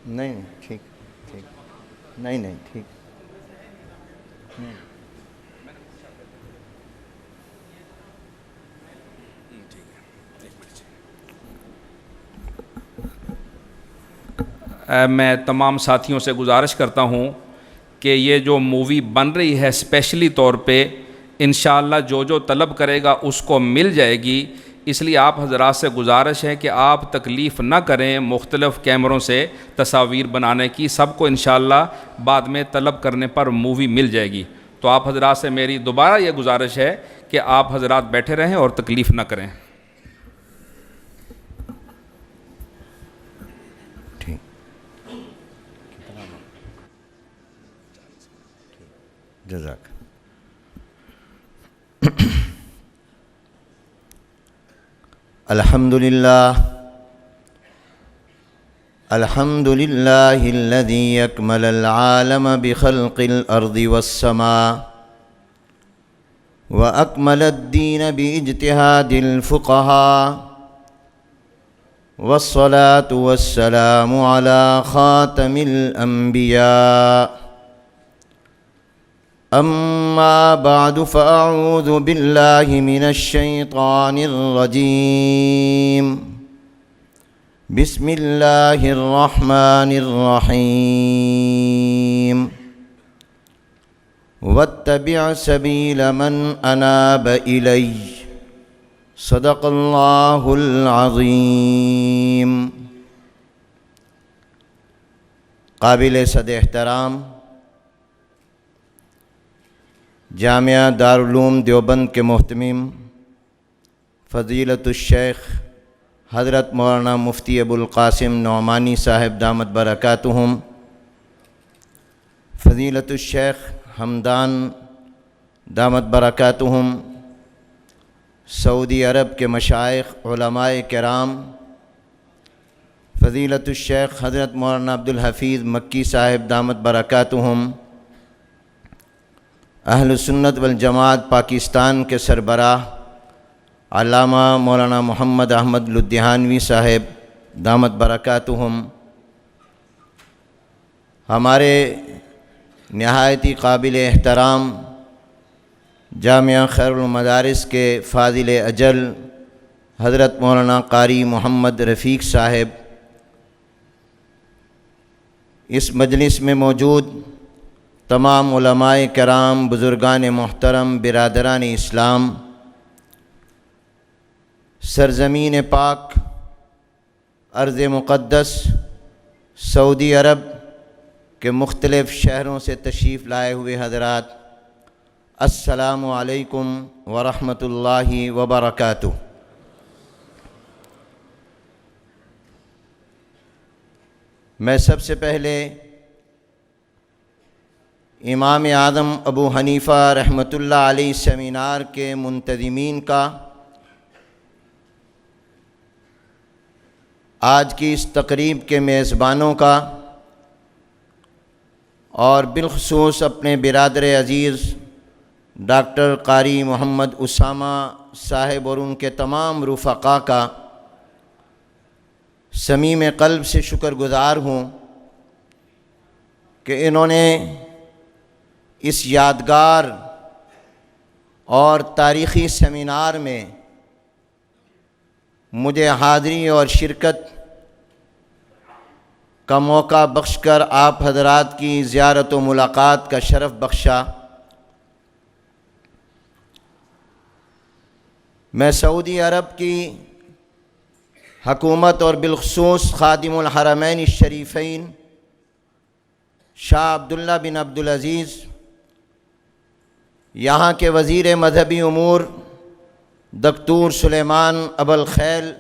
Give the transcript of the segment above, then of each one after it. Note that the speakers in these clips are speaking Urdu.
نہیں نہیں ٹھیک ٹھیک نہیں نہیں ٹھیک میں تمام ساتھیوں سے گزارش کرتا ہوں کہ یہ جو مووی بن رہی ہے اسپیشلی طور پہ انشاءاللہ جو جو طلب کرے گا اس کو مل جائے گی. اس لیے آپ حضرات سے گزارش ہے کہ آپ تکلیف نہ کریں مختلف کیمروں سے تصاویر بنانے کی. سب کو انشاءاللہ بعد میں طلب کرنے پر مووی مل جائے گی. تو آپ حضرات سے میری دوبارہ یہ گزارش ہے کہ آپ حضرات بیٹھے رہیں اور تکلیف نہ کریں. ٹھیک جزاک. الحمد لله الذي أكمل العالم بخلق الأرض والسماء وأكمل الدين باجتهاد الفقهاء والصلاة والسلام على خاتم الأنبياء. أما بعد فأعوذ بالله من الشيطان الرجيم. بسم الله الرحمن الرحيم. واتبع سبيل من أناب إلي. صدق الله العظيم. قابل صد احترام جامعہ دارالعلوم دیوبند کے محتمم فضیلت الشیخ حضرت مولانا مفتی ابو القاسم نعمانی صاحب دامت برکاتہم، فضیلت الشیخ حمدان دامت برکاتہم، سعودی عرب کے مشائخ علماء کرام، فضیلت الشیخ حضرت مولانا عبدالحفیظ مکی صاحب دامت برکاتہم، اہل سنت والجماعت پاکستان کے سربراہ علامہ مولانا محمد احمد لدھیانوی صاحب دامت برکاتہم، ہمارے نہایتی قابل احترام جامعہ خیر المدارس کے فاضل اجل حضرت مولانا قاری محمد رفیق صاحب، اس مجلس میں موجود تمام علماء کرام، بزرگان محترم، برادران اسلام، سرزمین پاک، ارض مقدس سعودی عرب کے مختلف شہروں سے تشریف لائے ہوئے حضرات، السلام علیکم ورحمۃ اللہ وبرکاتہ. میں سب سے پہلے امام اعظم ابو حنیفہ رحمۃ اللہ علیہ سیمینار کے منتظمین کا، آج کی اس تقریب کے میزبانوں کا، اور بالخصوص اپنے برادر عزیز ڈاکٹر قاری محمد اسامہ صاحب اور ان کے تمام رفقاء کا صمیم قلب سے شکر گزار ہوں کہ انہوں نے اس یادگار اور تاریخی سیمینار میں مجھے حاضری اور شرکت کا موقع بخش کر آپ حضرات کی زیارت و ملاقات کا شرف بخشا. میں سعودی عرب کی حکومت اور بالخصوص خادم الحرمین الشریفین شاہ عبداللہ بن عبدالعزیز، یہاں کے وزیر مذہبی امور دکتور سلیمان ابوالخیل،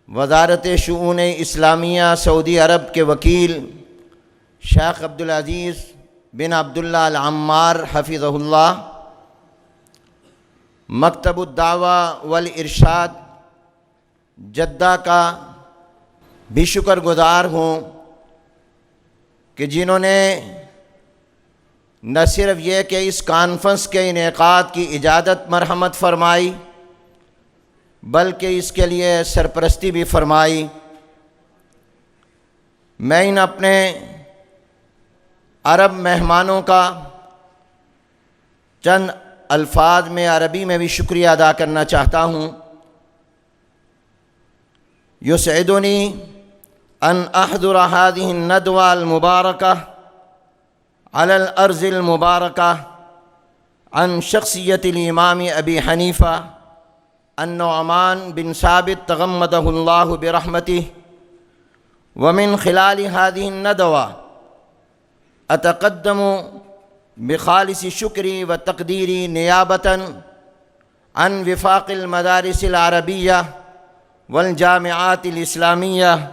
وزارت شؤون اسلامیہ سعودی عرب کے وکیل شیخ عبدالعزیز بن عبداللہ العمار حفظہ اللہ، مکتب الدعوہ والارشاد جدہ کا بھی شکر گزار ہوں کہ جنہوں نے نہ صرف یہ کہ اس کانفرنس کے انعقاد کی اجازت مرحمت فرمائی بلکہ اس کے لیے سرپرستی بھی فرمائی. میں ان اپنے عرب مہمانوں کا چند الفاظ میں عربی میں بھی شکریہ ادا کرنا چاہتا ہوں۔ یسعدنی ان احضر هذه الندوة المباركة على الأرض المباركة عن شخصية الإمام أبي حنيفة النعمان بن ثابت تغمده الله برحمته، ومن خلال هذه الندوة أتقدم بخالص شكري وتقديري نيابة عن وفاق المدارس العربية والجامعات الإسلامية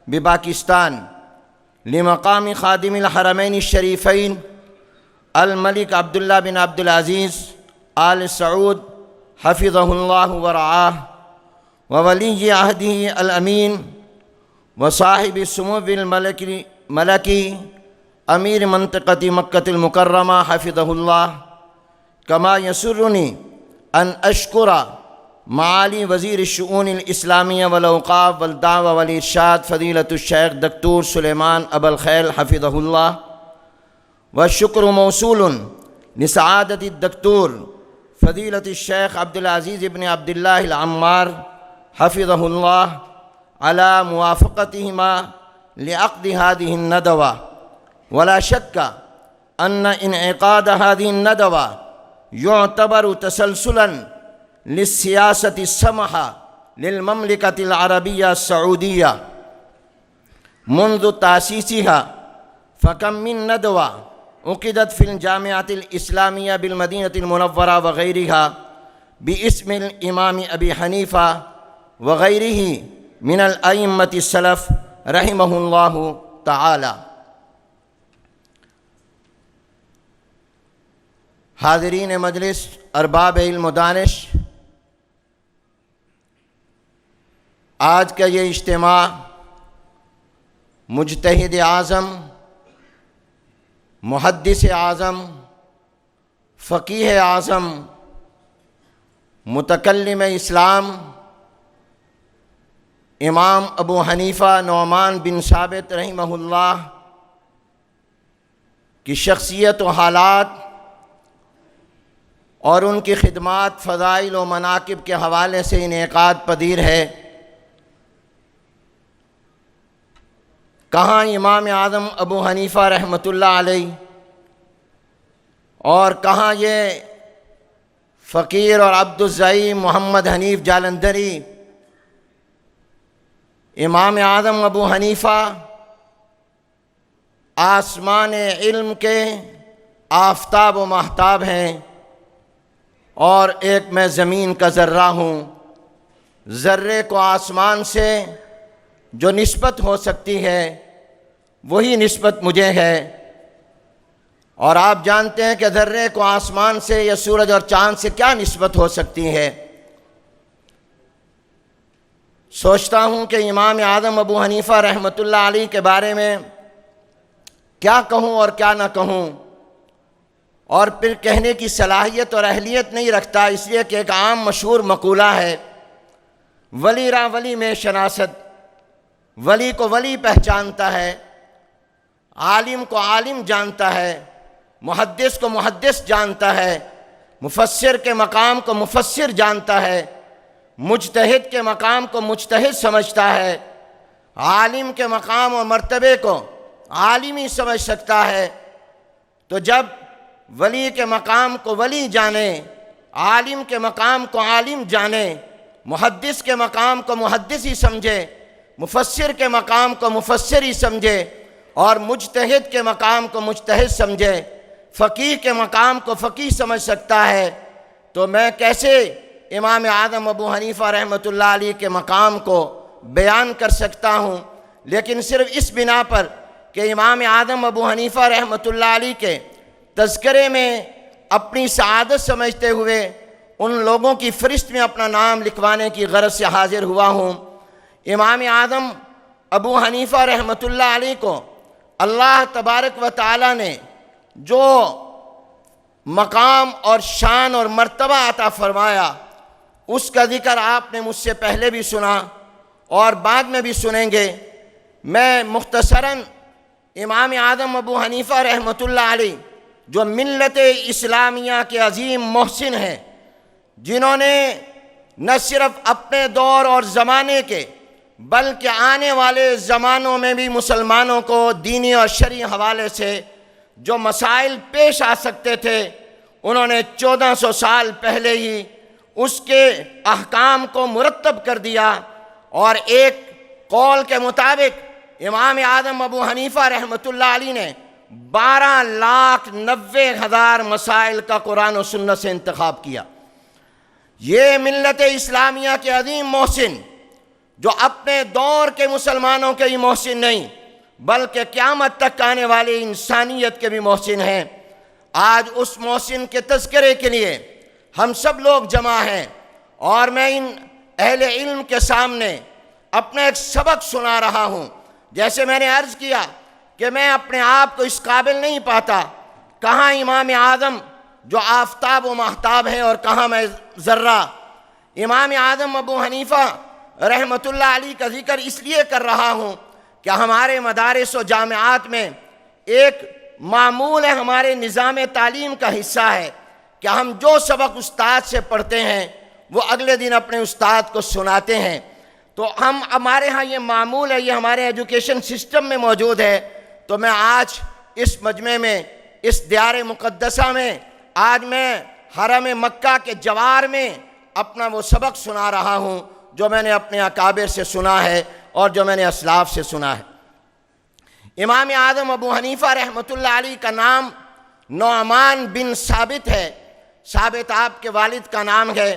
بپاکستان لمقام خادم الحرمين الشريفين الملك عبد الله بن عبد العزيز آل سعود حفظه الله ورعاه، وولي عهده الأمين وصاحب السمو الملكي أمير منطقة مكة المكرمة حفظه الله، كما يسرني أن أشكر معالي وزير الشؤون الإسلامية والأوقاف والدعوة والإرشاد فضيلة الشيخ دكتور سليمان أبا الخيل حفظه الله، والشكر موصول لسعادة الدكتور فضيلة الشيخ عبد العزيز بن عبد الله العمار حفظه الله على موافقتهما لعقد هذه الندوة. ولا شك أن انعقاد هذه الندوة يعتبر تسلسلاً للسياسة السمحة للمملكة العربية السعودية منذ تأسيسها، فكم من ندوة عقدت في الجامعة الإسلامية بالمدينة المنورة وغيرها باسم الإمام أبي حنيفة وغيره من الأئمة السلف رحمه الله تعالى۔ حاضرین مجلس، ارباب علم و دانش، آج کا یہ اجتماع مجتہد اعظم، محدث اعظم، فقیہ اعظم، متکلم اسلام امام ابو حنیفہ نعمان بن ثابت رحمہ اللہ کی شخصیت و حالات اور ان کی خدمات، فضائل و مناقب کے حوالے سے انعقاد پذیر ہے۔ کہاں امام اعظم ابو حنیفہ رحمۃ اللہ علیہ اور کہاں یہ فقیر اور عبد الزعیم محمد حنیف جالندری۔ امام اعظم ابو حنیفہ آسمان علم کے آفتاب و ماہتاب ہیں، اور ایک میں زمین کا ذرہ ہوں۔ ذرے کو آسمان سے جو نسبت ہو سکتی ہے وہی نسبت مجھے ہے، اور آپ جانتے ہیں کہ ذرے کو آسمان سے یا سورج اور چاند سے کیا نسبت ہو سکتی ہے۔ سوچتا ہوں کہ امام اعظم ابو حنیفہ رحمۃ اللہ علیہ کے بارے میں کیا کہوں اور کیا نہ کہوں، اور پھر کہنے کی صلاحیت اور اہلیت نہیں رکھتا، اس لیے کہ ایک عام مشہور مقولہ ہے، ولی را ولی میں شناست، ولی کو ولی پہچانتا ہے، عالم کو عالم جانتا ہے، محدث کو محدث جانتا ہے، مفسر کے مقام کو مفسر جانتا ہے، مجتہد کے مقام کو مجتہد سمجھتا ہے، عالم کے مقام اور مرتبے کو عالم ہی سمجھ سکتا ہے۔ تو جب ولی کے مقام کو ولی جانے، عالم کے مقام کو عالم جانے، محدث کے مقام کو محدث ہی سمجھے، مفسر کے مقام کو مفسر ہی سمجھے، اور مجتہد کے مقام کو مجتہد سمجھے، فقیہ کے مقام کو فقیہ سمجھ سکتا ہے، تو میں کیسے امام اعظم ابو حنیفہ رحمۃ اللہ علیہ کے مقام کو بیان کر سکتا ہوں؟ لیکن صرف اس بنا پر کہ امام اعظم ابو حنیفہ رحمۃ اللہ علیہ کے تذکرے میں اپنی سعادت سمجھتے ہوئے ان لوگوں کی فہرست میں اپنا نام لکھوانے کی غرض سے حاضر ہوا ہوں۔ امام اعظم ابو حنیفہ رحمۃ اللہ علیہ کو اللہ تبارک و تعالی نے جو مقام اور شان اور مرتبہ عطا فرمایا، اس کا ذکر آپ نے مجھ سے پہلے بھی سنا اور بعد میں بھی سنیں گے۔ میں مختصراً امام اعظم ابو حنیفہ رحمۃ اللہ علیہ جو ملت اسلامیہ کے عظیم محسن ہیں، جنہوں نے نہ صرف اپنے دور اور زمانے کے بلکہ آنے والے زمانوں میں بھی مسلمانوں کو دینی اور شرعی حوالے سے جو مسائل پیش آ سکتے تھے، انہوں نے 1400 سال پہلے ہی اس کے احکام کو مرتب کر دیا، اور ایک قول کے مطابق امام اعظم ابو حنیفہ رحمۃ اللہ علیہ نے 12,90,000 مسائل کا قرآن و سنت سے انتخاب کیا۔ یہ ملت اسلامیہ کے عظیم محسن، جو اپنے دور کے مسلمانوں کے ہی محسن نہیں بلکہ قیامت تک آنے والے انسانیت کے بھی محسن ہیں، آج اس محسن کے تذکرے کے لیے ہم سب لوگ جمع ہیں، اور میں ان اہل علم کے سامنے اپنا ایک سبق سنا رہا ہوں۔ جیسے میں نے عرض کیا کہ میں اپنے آپ کو اس قابل نہیں پاتا، کہاں امام اعظم جو آفتاب و ماہتاب ہیں اور کہاں میں ذرہ۔ امام اعظم ابو حنیفہ رحمۃ اللہ علیہ کا ذکر اس لیے کر رہا ہوں کہ ہمارے مدارس و جامعات میں ایک معمول ہے، ہمارے نظام تعلیم کا حصہ ہے کہ ہم جو سبق استاد سے پڑھتے ہیں وہ اگلے دن اپنے استاد کو سناتے ہیں۔ تو ہمارے ہاں یہ معمول ہے، یہ ہمارے ایجوکیشن سسٹم میں موجود ہے۔ تو میں آج اس مجمع میں، اس دیار مقدسہ میں، آج میں حرم مکہ کے جوار میں اپنا وہ سبق سنا رہا ہوں جو میں نے اپنے اکابر سے سنا ہے اور جو میں نے اسلاف سے سنا ہے۔ امام اعظم ابو حنیفہ رحمۃ اللہ علیہ کا نام نعمان بن ثابت ہے۔ ثابت آپ کے والد کا نام ہے،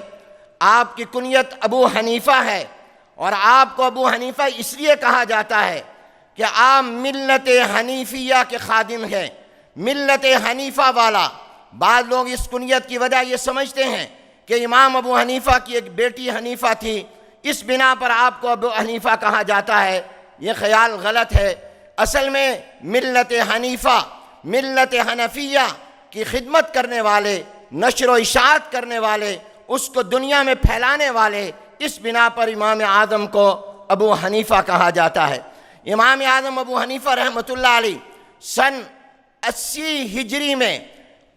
آپ کی کنیت ابو حنیفہ ہے، اور آپ کو ابو حنیفہ اس لیے کہا جاتا ہے کہ آپ ملت حنیفیہ کے خادم ہیں، ملت حنیفہ والا۔ بعض لوگ اس کنیت کی وجہ یہ سمجھتے ہیں کہ امام ابو حنیفہ کی ایک بیٹی حنیفہ تھی، اس بنا پر آپ کو ابو حنیفہ کہا جاتا ہے۔ یہ خیال غلط ہے۔ اصل میں ملت حنیفہ، ملت حنفیہ کی خدمت کرنے والے، نشر و اشاعت کرنے والے، اس کو دنیا میں پھیلانے والے، اس بنا پر امام اعظم کو ابو حنیفہ کہا جاتا ہے۔ امام اعظم ابو حنیفہ رحمۃ اللہ علیہ سن 80 ہجری میں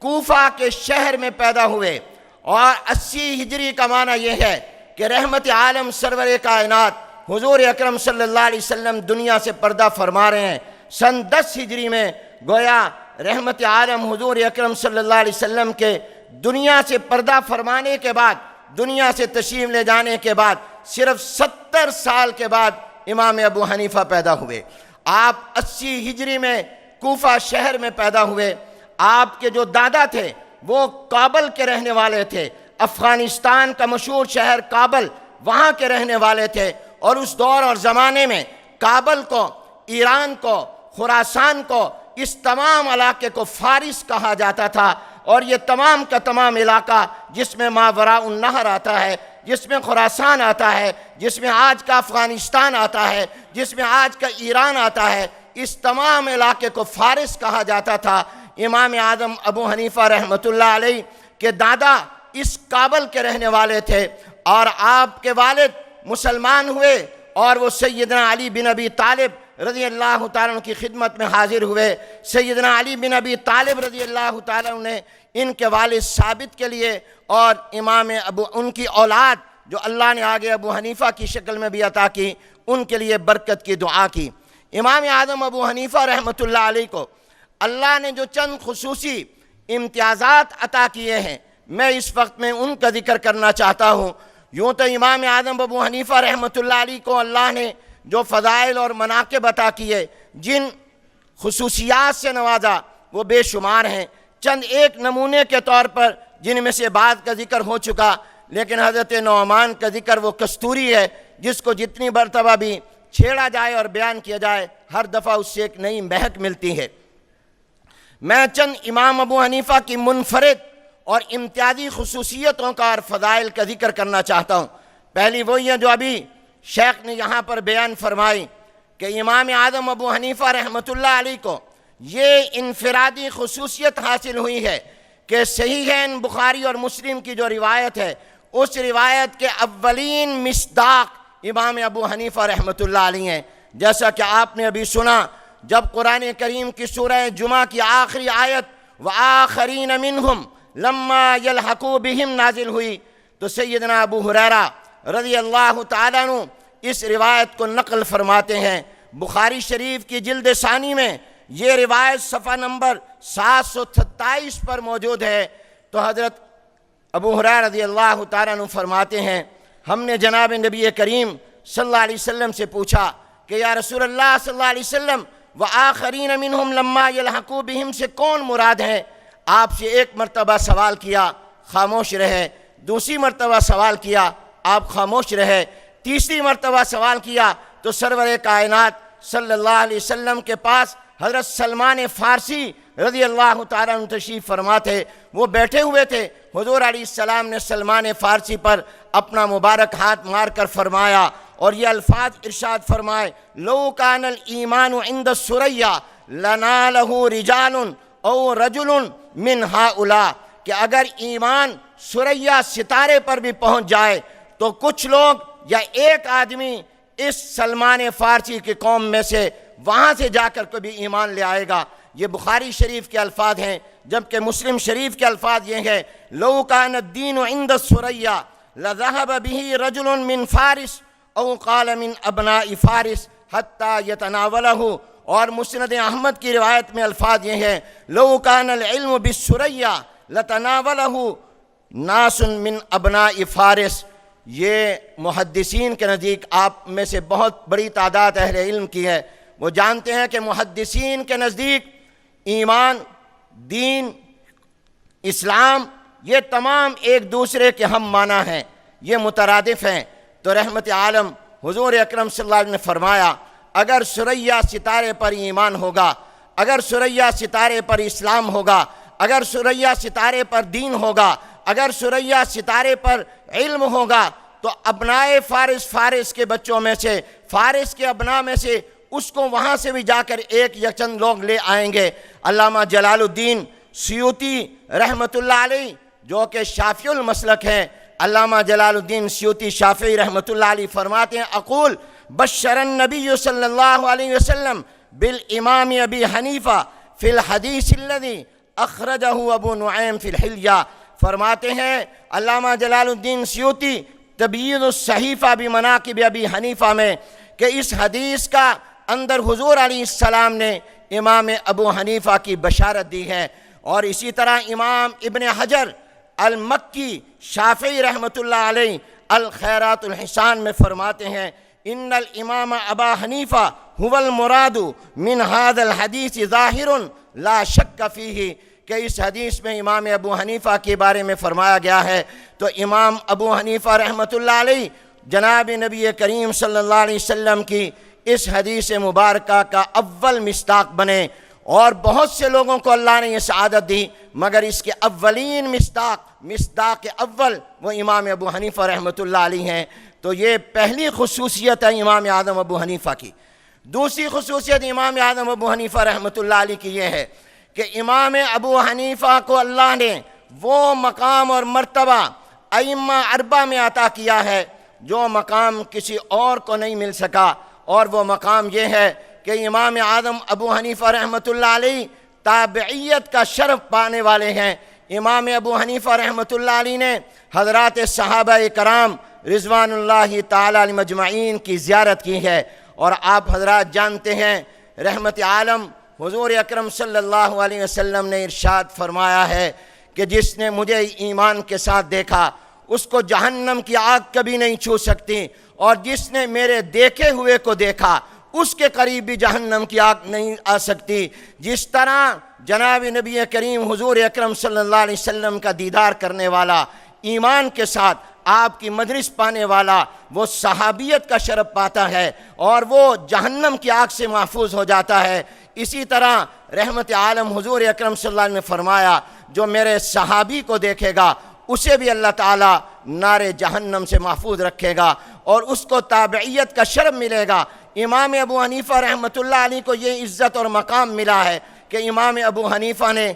کوفہ کے شہر میں پیدا ہوئے، اور 80 ہجری کا معنی یہ ہے کہ رحمت عالم سرور کائنات حضور اکرم صلی اللہ علیہ وسلم دنیا سے پردہ فرما رہے ہیں۔ سن 10 ہجری میں گویا رحمت عالم حضور اکرم صلی اللہ علیہ وسلم کے دنیا سے پردہ فرمانے کے بعد، دنیا سے تشریف لے جانے کے بعد صرف 70 سال کے بعد امام ابو حنیفہ پیدا ہوئے۔ آپ 80 ہجری میں کوفہ شہر میں پیدا ہوئے۔ آپ کے جو دادا تھے وہ کابل کے رہنے والے تھے، افغانستان کا مشہور شہر کابل، وہاں کے رہنے والے تھے، اور اس دور اور زمانے میں کابل کو، ایران کو، خراسان کو، اس تمام علاقے کو فارس کہا جاتا تھا، اور یہ تمام کا تمام علاقہ جس میں ماوراء النہر آتا ہے، جس میں خراسان آتا ہے، جس میں آج کا افغانستان آتا ہے، جس میں آج کا ایران آتا ہے، اس تمام علاقے کو فارس کہا جاتا تھا۔ امام اعظم ابو حنیفہ رحمۃ اللہ علیہ کے دادا اس کابل کے رہنے والے تھے، اور آپ کے والد مسلمان ہوئے، اور وہ سیدنا علی بن ابی طالب رضی اللہ تعالیٰ عنہ کی خدمت میں حاضر ہوئے۔ سیدنا علی بن ابی طالب رضی اللہ تعالیٰ عنہ نے ان کے والد ثابت کے لیے اور ان کی اولاد جو اللہ نے آگے ابو حنیفہ کی شکل میں بھی عطا کی، ان کے لیے برکت کی دعا کی۔ امام اعظم ابو حنیفہ رحمۃ اللہ علیہ کو اللہ نے جو چند خصوصی امتیازات عطا کیے ہیں، میں اس وقت میں ان کا ذکر کرنا چاہتا ہوں۔ یوں تو امام اعظم ابو حنیفہ رحمۃ اللہ علیہ کو اللہ نے جو فضائل اور مناقب عطا کیے، جن خصوصیات سے نوازا، وہ بے شمار ہیں۔ چند ایک نمونے کے طور پر جن میں سے بعض کا ذکر ہو چکا، لیکن حضرت نعمان کا ذکر وہ کستوری ہے جس کو جتنی مرتبہ بھی چھیڑا جائے اور بیان کیا جائے، ہر دفعہ اس سے ایک نئی مہک ملتی ہے۔ میں چند امام ابو حنیفہ کی منفرد اور امتیازی خصوصیتوں کا اور فضائل کا ذکر کرنا چاہتا ہوں۔ پہلی وہی ہے جو ابھی شیخ نے یہاں پر بیان فرمائی کہ امام اعظم ابو حنیفہ رحمۃ اللہ علیہ کو یہ انفرادی خصوصیت حاصل ہوئی ہے کہ صحیحین بخاری اور مسلم کی جو روایت ہے، اس روایت کے اولین مصداق امام ابو حنیفہ رحمۃ اللہ علیہ ہیں۔ جیسا کہ آپ نے ابھی سنا جب قرآن کریم کی سورہ جمعہ کی آخری آیت وَآخَرِينَ مِنْهُمْ لَمَّا يَلْحَقُوا بِهِمْ نازل ہوئی تو سیدنا ابو ہریرہ رضی اللہ تعالیٰ عنہ اس روایت کو نقل فرماتے ہیں۔ بخاری شریف کی جلد ثانی میں یہ روایت صفحہ نمبر 727 پر موجود ہے۔ تو حضرت ابو ہریرہ رضی اللہ تعالیٰ عنہ فرماتے ہیں ہم نے جناب نبی کریم صلی اللہ علیہ وسلم سے پوچھا کہ یا رسول اللہ صلی اللہ علیہ وسلم وآخرین منہم لما یلحقوا بہم سے کون مراد ہے؟ آپ سے ایک مرتبہ سوال کیا، خاموش رہے، دوسری مرتبہ سوال کیا، آپ خاموش رہے، تیسری مرتبہ سوال کیا تو سرور کائنات صلی اللہ علیہ وسلم کے پاس حضرت سلمان فارسی رضی اللہ تعالیٰ عنہ تشریف فرما تھے، وہ بیٹھے ہوئے تھے۔ حضور علیہ السلام نے سلمان فارسی پر اپنا مبارک ہاتھ مار کر فرمایا اور یہ الفاظ ارشاد فرمائے لو کان الایمان عند الثریا لنالہ رجال او رجل من ہؤلاء، کہ اگر ایمان ثریا ستارے پر بھی پہنچ جائے تو کچھ لوگ یا ایک آدمی اس سلمان فارسی کی قوم میں سے وہاں سے جا کر کبھی ایمان لے آئے گا۔ یہ بخاری شریف کے الفاظ ہیں، جبکہ مسلم شریف کے الفاظ یہ ہیں لو کان الدین عند الثریا لذهب به رجل من فارس او قال من ابناء فارس حتى يتناوله، اور مسند احمد کی روایت میں الفاظ یہ ہیں لو کان العلم بالثریا لتناوله ناس من ابناء فارس۔ یہ محدثین کے نزدیک آپ میں سے بہت بڑی تعداد اہل علم کی ہے، وہ جانتے ہیں کہ محدثین کے نزدیک ایمان، دین، اسلام یہ تمام ایک دوسرے کے ہم معنی ہیں، یہ مترادف ہیں۔ تو رحمت عالم حضور اکرم صلی اللہ علیہ وسلم نے فرمایا اگر ثریا ستارے پر ایمان ہوگا، اگر ثریا ستارے پر اسلام ہوگا، اگر ثریا ستارے پر دین ہوگا، اگر ثریا ستارے پر علم ہوگا تو ابنائے فارس، فارس کے بچوں میں سے، فارس کے ابناء میں سے اس کو وہاں سے بھی جا کر ایک یا چند لوگ لے آئیں گے۔ علامہ جلال الدین سیوطی رحمۃ اللہ علیہ جو کہ شافعی المسلک ہیں، علامہ جلال الدین سیوطی شافعی رحمۃ اللہ علیہ فرماتے ہیں اقول بشر النبی صلی اللہ علیہ وسلم بالامام ابی حنیفہ فی الحدیث الذی اخرجہ ابو نعیم فی الحلیہ۔ فرماتے ہیں علامہ جلال الدین سیوطی تبیین الصحیفہ بمناقب ابی حنیفہ میں کہ اس حدیث کا اندر حضور علیہ السلام نے امام ابو حنیفہ کی بشارت دی ہے۔ اور اسی طرح امام ابن حجر المکی شافعی رحمۃ اللہ علیہ الخیرات الحسان میں فرماتے ہیں ان الامام ابا حنیفہ هو المراد من هذا الحدیث ظاہر لا شک فیہ، کہ اس حدیث میں امام ابو حنیفہ کے بارے میں فرمایا گیا ہے۔ تو امام ابو حنیفہ رحمۃ اللہ علیہ جناب نبی کریم صلی اللہ علیہ وسلم کی اس حدیث مبارکہ کا اول مصداق بنے، اور بہت سے لوگوں کو اللہ نے یہ سعادت دی، مگر اس کے اولین مصداق اول وہ امام ابو حنیفہ رحمۃ اللہ علیہ ہیں۔ تو یہ پہلی خصوصیت ہے امام اعظم ابو حنیفہ کی۔ دوسری خصوصیت امام اعظم ابو حنیفہ رحمۃ اللہ علیہ کی یہ ہے کہ امام ابو حنیفہ کو اللہ نے وہ مقام اور مرتبہ ائمہ اربعہ میں عطا کیا ہے جو مقام کسی اور کو نہیں مل سکا، اور وہ مقام یہ ہے کہ امام اعظم ابو حنیفہ رحمۃ اللہ علیہ تابعیت کا شرف پانے والے ہیں۔ امام ابو حنیفہ رحمۃ اللہ علیہ نے حضرات صحابہ کرام رضوان اللہ تعالی علیہم اجمعین کی زیارت کی ہے، اور آپ حضرات جانتے ہیں رحمت عالم حضور اکرم صلی اللہ علیہ وسلم نے ارشاد فرمایا ہے کہ جس نے مجھے ایمان کے ساتھ دیکھا اس کو جہنم کی آگ کبھی نہیں چھو سکتی، اور جس نے میرے دیکھے ہوئے کو دیکھا اس کے قریب بھی جہنم کی آگ نہیں آ سکتی۔ جس طرح جناب نبی کریم حضور اکرم صلی اللہ علیہ وسلم کا دیدار کرنے والا، ایمان کے ساتھ آپ کی مجلس پانے والا، وہ صحابیت کا شرف پاتا ہے اور وہ جہنم کی آگ سے محفوظ ہو جاتا ہے، اسی طرح رحمت عالم حضور اکرم صلی اللہ علیہ وسلم نے فرمایا جو میرے صحابی کو دیکھے گا اسے بھی اللہ تعالیٰ نار جہنم سے محفوظ رکھے گا اور اس کو تابعیت کا شرف ملے گا۔ امام ابو حنیفہ رحمۃ اللہ علیہ کو یہ عزت اور مقام ملا ہے کہ امام ابو حنیفہ نے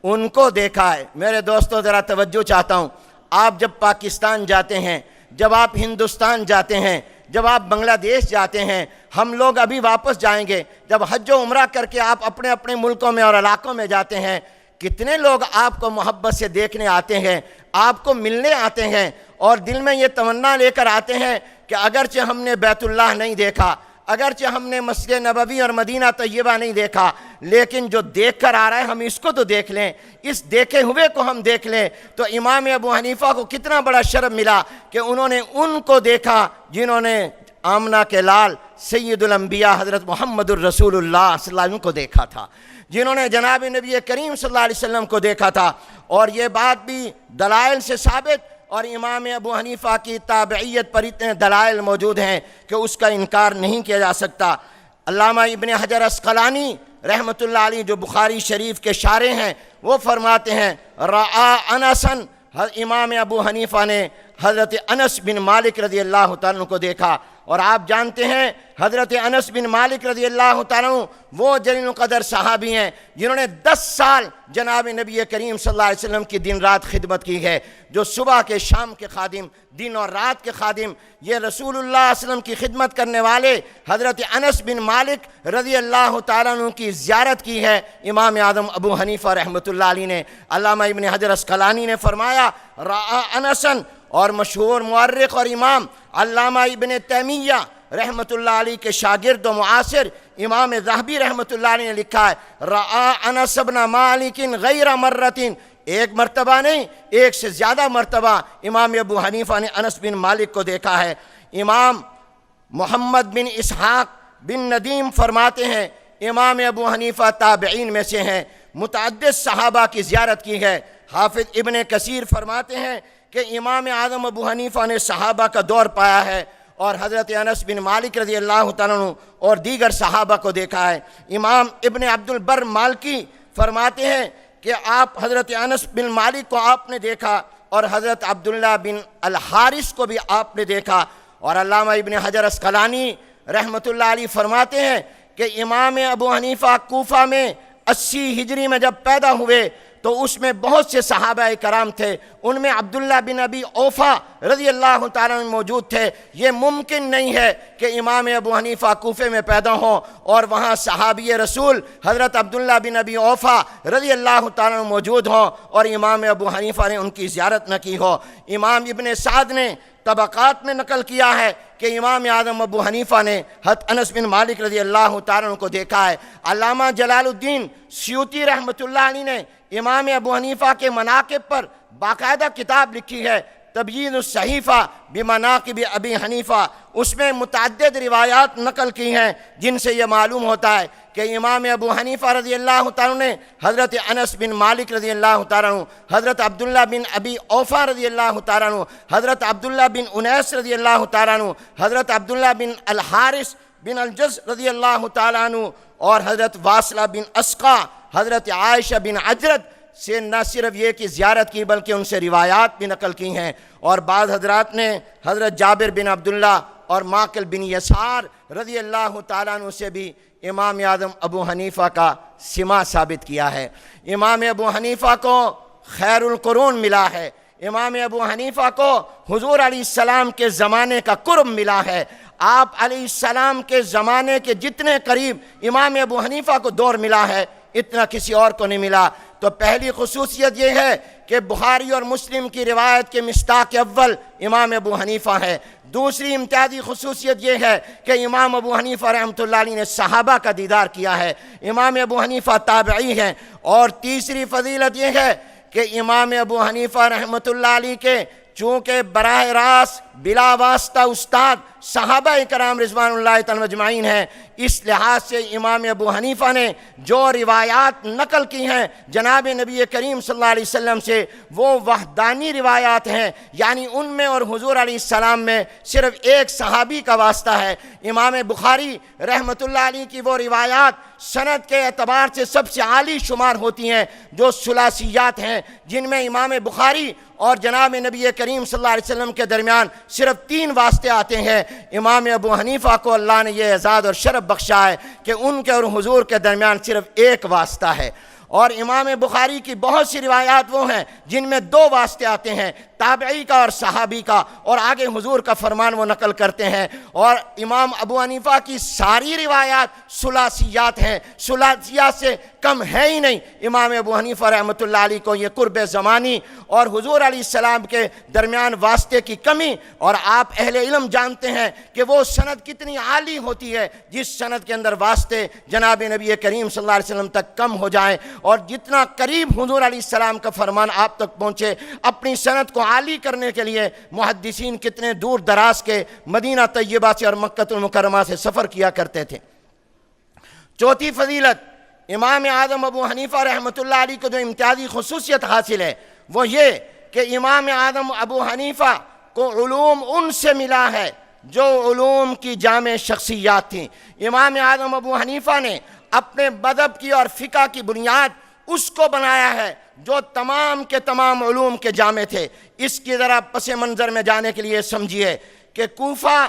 ان کو دیکھا ہے۔ میرے دوستو ذرا توجہ چاہتا ہوں، آپ جب پاکستان جاتے ہیں، جب آپ ہندوستان جاتے ہیں، جب آپ بنگلہ دیش جاتے ہیں، ہم لوگ ابھی واپس جائیں گے، جب حج و عمرہ کر کے آپ اپنے اپنے ملکوں میں اور علاقوں میں جاتے ہیں، کتنے لوگ آپ کو محبت سے دیکھنے آتے ہیں، آپ کو ملنے آتے ہیں، اور دل میں یہ تمنا لے کر آتے ہیں کہ اگرچہ ہم نے بیت اللہ نہیں دیکھا، اگرچہ ہم نے مسجد نبوی اور مدینہ طیبہ نہیں دیکھا، لیکن جو دیکھ کر آ رہا ہے ہم اس کو تو دیکھ لیں، اس دیکھے ہوئے کو ہم دیکھ لیں۔ تو امام ابو حنیفہ کو کتنا بڑا شرف ملا کہ انہوں نے ان کو دیکھا جنہوں نے آمنہ کے لال سید الانبیاء حضرت محمد الرسول اللہ صلی اللہ علیہ وسلم کو دیکھا تھا، جنہوں نے جناب نبی کریم صلی اللہ علیہ وسلم کو دیکھا تھا۔ اور یہ بات بھی دلائل سے ثابت، اور امام ابو حنیفہ کی تابعیت پر اتنے دلائل موجود ہیں کہ اس کا انکار نہیں کیا جا سکتا۔ علامہ ابن حجر عسقلانی رحمۃ اللہ علیہ جو بخاری شریف کے شارح ہیں، وہ فرماتے ہیں رعا انسن، امام ابو حنیفہ نے حضرت انس بن مالک رضی اللہ تعالیٰ عنہ کو دیکھا۔ اور آپ جانتے ہیں حضرت انس بن مالک رضی اللہ تعالیٰ عنہ وہ جلیل القدر صحابی ہیں جنہوں نے 10 سال جناب نبی کریم صلی اللہ علیہ وسلم کی دن رات خدمت کی ہے، جو صبح کے شام کے خادم، دن اور رات کے خادم، یہ رسول اللہ صلی اللہ علیہ وسلم کی خدمت کرنے والے حضرت انس بن مالک رضی اللہ تعالیٰ عنہ کی زیارت کی ہے امام اعظم ابو حنیفہ رحمۃ اللہ علیہ نے۔ علامہ ابن حجر عسقلانی نے فرمایا رعا انسن، اور مشہور مورخ اور امام علامہ ابن تیمیہ رحمۃ اللہ علیہ کے شاگرد و معاصر امام ذہبی رحمۃ اللہ علیہ نے لکھا ہے رعا انس بن مالک غیر مرتين، ایک مرتبہ نہیں، ایک سے زیادہ مرتبہ امام ابو حنیفہ نے انس بن مالک کو دیکھا ہے۔ امام محمد بن اسحاق بن ندیم فرماتے ہیں امام ابو حنیفہ تابعین میں سے ہیں، متعدد صحابہ کی زیارت کی ہے۔ حافظ ابن کثیر فرماتے ہیں کہ امام اعظم ابو حنیفہ نے صحابہ کا دور پایا ہے، اور حضرت انس بن مالک رضی اللہ تعالیٰ عنہ اور دیگر صحابہ کو دیکھا ہے۔ امام ابن عبد البر مالکی فرماتے ہیں کہ آپ حضرت انس بن مالک کو آپ نے دیکھا، اور حضرت عبداللہ بن الحارث کو بھی آپ نے دیکھا۔ اور علامہ ابن حجر عسقلانی رحمۃ اللہ علیہ فرماتے ہیں کہ امام ابو حنیفہ کوفہ میں 80 ہجری میں جب پیدا ہوئے تو اس میں بہت سے صحابہ کرام تھے، ان میں عبداللہ بن ابی اوفا رضی اللہ تعالیٰ عنہ موجود تھے۔ یہ ممکن نہیں ہے کہ امام ابو حنیفہ کوفے میں پیدا ہوں اور وہاں صحابی رسول حضرت عبداللہ بن ابی اوفا رضی اللہ تعالیٰ عنہ موجود ہوں اور امام ابو حنیفہ نے ان کی زیارت نہ کی ہو۔ امام ابن سعد نے طبقات میں نقل کیا ہے کہ امام اعظم ابو حنیفہ نے حضرت انس بن مالک رضی اللہ تعالیٰ عنہ کو دیکھا ہے۔ علامہ جلال الدین سیوطی رحمۃ اللہ علیہ نے امام ابو حنیفہ کے مناقب پر باقاعدہ کتاب لکھی ہے تبیین الصحیفہ بمناقب ابی حنیفہ، اس میں متعدد روایات نقل کی ہیں جن سے یہ معلوم ہوتا ہے کہ امام ابو حنیفہ رضی اللہ تعالیٰ نے حضرت انس بن مالک رضی اللہ تعالیٰ عنہ، حضرت عبداللہ بن ابی اوفا رضی اللہ تعالیٰ عنہ، حضرت عبداللہ بن انیس رضی اللہ تعالیٰ عنہ، حضرت عبداللہ بن الحارث بن الجز رضی اللہ تعالیٰ عنہ، اور حضرت واصلہ بن اسقا، حضرت عائشہ بن عجرت سے نہ صرف یہ کہ زیارت کی بلکہ ان سے روایات بھی نقل کی ہیں۔ اور بعض حضرات نے حضرت جابر بن عبداللہ اور ماقل بن یسار رضی اللہ تعالیٰ عنہ سے بھی امام اعظم ابو حنیفہ کا سما ثابت کیا ہے۔ امام ابو حنیفہ کو خیر القرون ملا ہے، امام ابو حنیفہ کو حضور علیہ السلام کے زمانے کا قرب ملا ہے۔ آپ علیہ السلام کے زمانے کے جتنے قریب امام ابو حنیفہ کو دور ملا ہے اتنا کسی اور کو نہیں ملا۔ تو پہلی خصوصیت یہ ہے کہ بخاری اور مسلم کی روایت کے مصداق اول امام ابو حنیفہ ہے۔ دوسری امتیازی خصوصیت یہ ہے کہ امام ابو حنیفہ رحمۃ اللہ علیہ نے صحابہ کا دیدار کیا ہے، امام ابو حنیفہ تابعی ہیں۔ اور تیسری فضیلت یہ ہے کہ امام ابو حنیفہ رحمۃ اللہ علیہ کے چونکہ براہ راست بلا واسطہ استاد صحابہ کرام رضوان اللہ تعالیٰ اجمعین ہیں، اس لحاظ سے امام ابو حنیفہ نے جو روایات نقل کی ہیں جناب نبی کریم صلی اللہ علیہ وسلم سے وہ وحدانی روایات ہیں، یعنی ان میں اور حضور علیہ السلام میں صرف ایک صحابی کا واسطہ ہے۔ امام بخاری رحمۃ اللہ علیہ کی وہ روایات سند کے اعتبار سے سب سے عالی شمار ہوتی ہیں جو ثلاثیات ہیں، جن میں امام بخاری اور جناب نبی کریم صلی اللہ علیہ وسلم کے درمیان صرف 3 واسطے آتے ہیں۔ امام ابو حنیفہ کو اللہ نے یہ اعزاز اور شرف بخشا ہے کہ ان کے اور حضور کے درمیان صرف ایک واسطہ ہے۔ اور امام بخاری کی بہت سی روایات وہ ہیں جن میں دو واسطے آتے ہیں، تابعی کا اور صحابی کا، اور آگے حضور کا فرمان وہ نقل کرتے ہیں۔ اور امام ابو حنیفہ کی ساری روایات ثلاثیات ہیں، ثلاثیات سے کم ہے ہی نہیں۔ امام ابو حنیفہ رحمۃ اللہ علیہ کو یہ قرب زمانی اور حضور علیہ السلام کے درمیان واسطے کی کمی، اور آپ اہل علم جانتے ہیں کہ وہ سند کتنی عالی ہوتی ہے جس سند کے اندر واسطے جناب نبی کریم صلی اللہ علیہ وسلم تک کم ہو جائیں، اور جتنا قریب حضور علیہ السلام کا فرمان آپ تک پہنچے، اپنی سند کو عالی کرنے کے لیے محدثین کتنے دور دراز کے مدینہ طیبہ سے اور مکہ المکرمہ سے سفر کیا کرتے تھے۔ چوتھی فضیلت، امام اعظم ابو حنیفہ رحمۃ اللہ علیہ کو جو امتیازی خصوصیت حاصل ہے وہ یہ کہ امام اعظم ابو حنیفہ کو علوم ان سے ملا ہے جو علوم کی جامع شخصیات تھیں۔ امام اعظم ابو حنیفہ نے اپنے مذہب کی اور فقہ کی بنیاد اس کو بنایا ہے جو تمام کے تمام علوم کے جامع تھے۔ اس کی ذرا پس منظر میں جانے کے لیے سمجھیے کہ کوفہ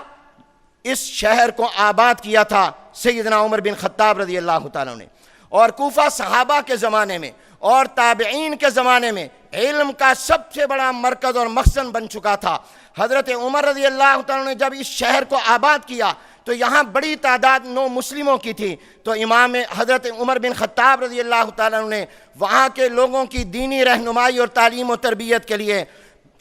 اس شہر کو آباد کیا تھا سیدنا عمر بن خطاب رضی اللہ تعالیٰ نے، اور کوفہ صحابہ کے زمانے میں اور تابعین کے زمانے میں علم کا سب سے بڑا مرکز اور مخزن بن چکا تھا۔ حضرت عمر رضی اللہ تعالیٰ نے جب اس شہر کو آباد کیا تو یہاں بڑی تعداد نو مسلموں کی تھی، تو امام حضرت عمر بن خطاب رضی اللہ تعالیٰ نے وہاں کے لوگوں کی دینی رہنمائی اور تعلیم و تربیت کے لیے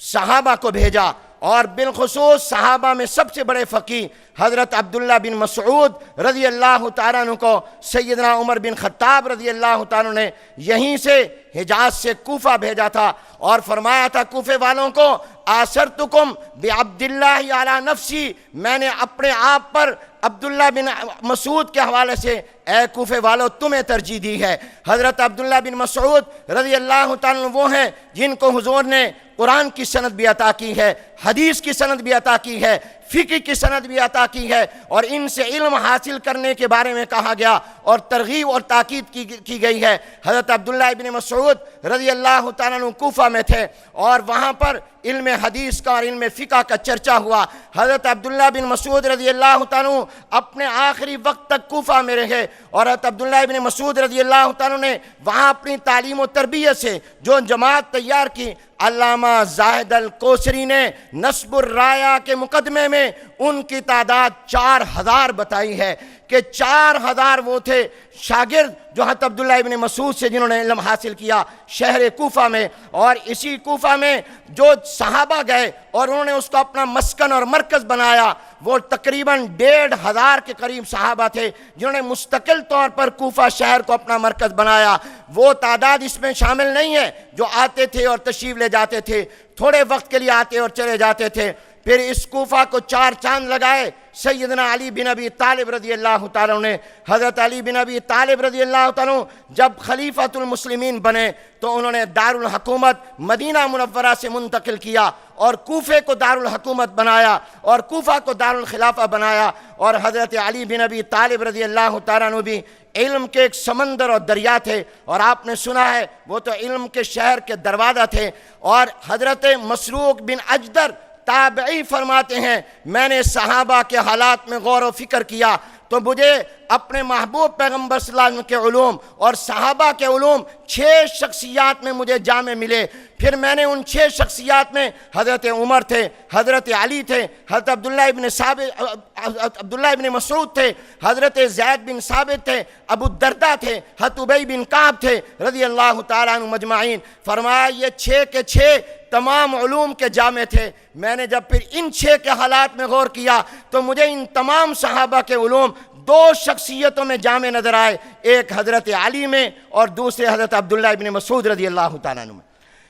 صحابہ کو بھیجا، اور بالخصوص صحابہ میں سب سے بڑے فقیہ حضرت عبداللہ بن مسعود رضی اللہ تعالیٰ عنہ کو سیدنا عمر بن خطاب رضی اللہ تعالیٰ نے یہیں سے حجاز سے کوفہ بھیجا تھا، اور فرمایا تھا کوفے والوں کو آثرتکم بعبداللہ علی نفسی، میں نے اپنے آپ پر عبداللہ بن مسعود کے حوالے سے اے کوفے والوں تمہیں ترجیح دی ہے۔ حضرت عبداللہ بن مسعود رضی اللہ تعالیٰ وہ ہیں جن کو حضور نے قرآن کی سند بھی عطا کی ہے، حدیث کی سند بھی عطا کی ہے، فقہ کی سند بھی عطا کی ہے، اور ان سے علم حاصل کرنے کے بارے میں کہا گیا اور ترغیب اور تاکید کی گئی ہے۔ حضرت عبداللہ بن مسعود رضی اللہ تعالیٰ عنہ کوفہ میں تھے، اور وہاں پر علم حدیث کا اور علم فقہ کا چرچا ہوا۔ حضرت عبداللہ بن مسعود رضی اللہ تعالیٰ عنہ اپنے آخری وقت تک کوفہ میں رہے، اور حضرت عبداللہ بن مسعود رضی اللہ تعالیٰ نے وہاں اپنی تعلیم و تربیت سے جو جماعت تیار کی، علامہ زاہد الکوثری نے نصب الرایا کے مقدمے میں ان کی تعداد 4000 بتائی ہے کہ 4000 وہ تھے شاگرد جو حضرت عبداللہ ابن مسعود سے جنہوں نے علم حاصل کیا شہر کوفہ میں، اور اسی کوفہ میں جو صحابہ گئے اور انہوں نے اس کو اپنا مسکن اور مرکز بنایا، وہ تقریباً 1500 کے قریب صحابہ تھے جنہوں نے مستقل طور پر کوفہ شہر کو اپنا مرکز بنایا۔ وہ تعداد اس میں شامل نہیں ہے جو آتے تھے اور تشریف لے جاتے تھے، تھوڑے وقت کے لیے آتے اور چلے جاتے تھے۔ پھر اس کوفہ کو 4 چاند لگائے سیدنا علی بن ابی طالب رضی اللہ تعالیٰ نے۔ حضرت علی بن ابی طالب رضی اللہ تعالیٰ جب خلیفۃ المسلمین بنے تو انہوں نے دارالحکومت مدینہ منورہ سے منتقل کیا اور کوفے کو دارالحکومت بنایا اور کوفہ کو دارالخلافہ بنایا، اور حضرت علی بن ابی طالب رضی اللہ تعالیٰ عنہ بھی علم کے ایک سمندر اور دریا تھے، اور آپ نے سنا ہے وہ تو علم کے شہر کے دروازہ تھے۔ اور حضرت مسروق بن اجدر تابعی فرماتے ہیں میں نے صحابہ کے حالات میں غور و فکر کیا تو مجھے اپنے محبوب پیغمبر صلی اللہ علیہ وسلم کے علوم اور صحابہ کے علوم 6 شخصیات میں مجھے جامع ملے۔ پھر میں نے ان 6 شخصیات میں حضرت عمر تھے، حضرت علی تھے، حضرت عبداللہ ابن مسعود تھے، حضرت زید بن ثابت تھے، ابو الدرداء تھے، حضرت ابی بن کعب تھے رضی اللہ تعالیٰ عنہ مجمعین۔ فرمایا یہ 6 کے 6 تمام علوم کے جامع تھے۔ میں نے جب پھر ان 6 کے حالات میں غور کیا تو مجھے ان تمام صحابہ کے علوم 2 شخصیتوں میں جامع نظر آئے، ایک حضرت علی میں اور دوسرے حضرت عبداللہ ابن مسعود رضی اللہ تعالیٰ عنہ میں۔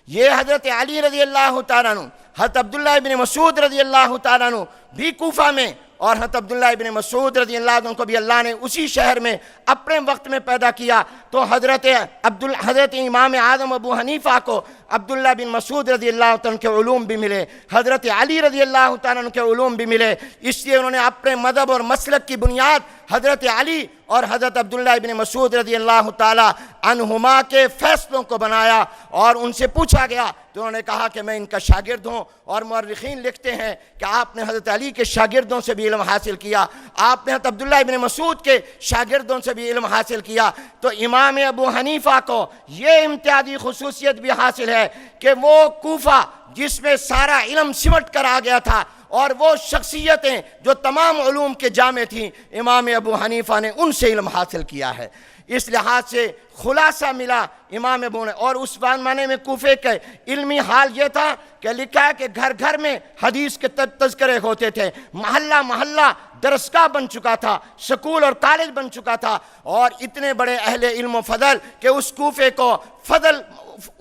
یہ حضرت علی رضی اللہ تعالیٰ عنہ، حضرت عبداللہ ابن مسعود رضی اللہ تعالیٰ عنہ بھی کوفہ میں، اور حضرت عبداللہ ابن مسعود رضی اللہ عنہ کو بھی اللہ نے اسی شہر میں اپنے وقت میں پیدا کیا۔ تو حضرت امام اعظم ابو حنیفہ کو عبداللہ بن مسعود رضی اللہ عنہ کے علوم بھی ملے، حضرت علی رضی اللہ عنہ کے علوم بھی ملے، اس لیے انہوں نے اپنے مذہب اور مسلک کی بنیاد حضرت علی اور حضرت عبداللہ بن مسعود رضی اللہ تعالی عنہما کے فیصلوں کو بنایا، اور ان سے پوچھا گیا تو انہوں نے کہا کہ میں ان کا شاگرد ہوں، اور مورخین لکھتے ہیں کہ آپ نے حضرت علی کے شاگردوں سے بھی علم حاصل کیا، آپ نے حضرت عبداللہ بن مسعود کے شاگردوں سے بھی علم حاصل کیا۔ تو امام ابو حنیفہ کو یہ امتیازی خصوصیت بھی حاصل ہے کہ وہ کوفہ جس میں سارا علم سمٹ کر آ گیا تھا، اور وہ شخصیتیں جو تمام علوم کے جامع تھیں، امام ابو حنیفہ نے ان سے علم حاصل کیا ہے۔ اس لحاظ سے خلاصہ ملا امام ابو نے، اور اس زمانے میں کوفے کے علمی حال یہ تھا کہ لکھا ہے کہ گھر گھر میں حدیث کے تذکرے ہوتے تھے، محلہ محلہ درسگاہ بن چکا تھا، سکول اور کالج بن چکا تھا، اور اتنے بڑے اہل علم و فضل کہ اس کوفے کو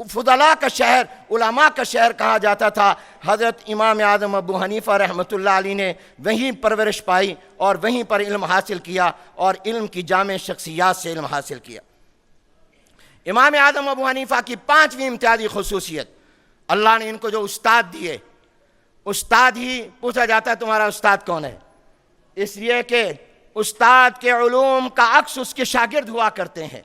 فضلاء کا شہر، علماء کا شہر کہا جاتا تھا۔ حضرت امام اعظم ابو حنیفہ رحمۃ اللہ علیہ نے وہیں پرورش پائی اور وہیں پر علم حاصل کیا، اور علم کی جامع شخصیات سے علم حاصل کیا۔ امام اعظم ابو حنیفہ کی 5ویں امتیازی خصوصیت، اللہ نے ان کو جو استاد دیے، استاد ہی پوچھا جاتا ہے تمہارا استاد کون ہے، اس لیے کہ استاد کے علوم کا عکس اس کے شاگرد ہوا کرتے ہیں۔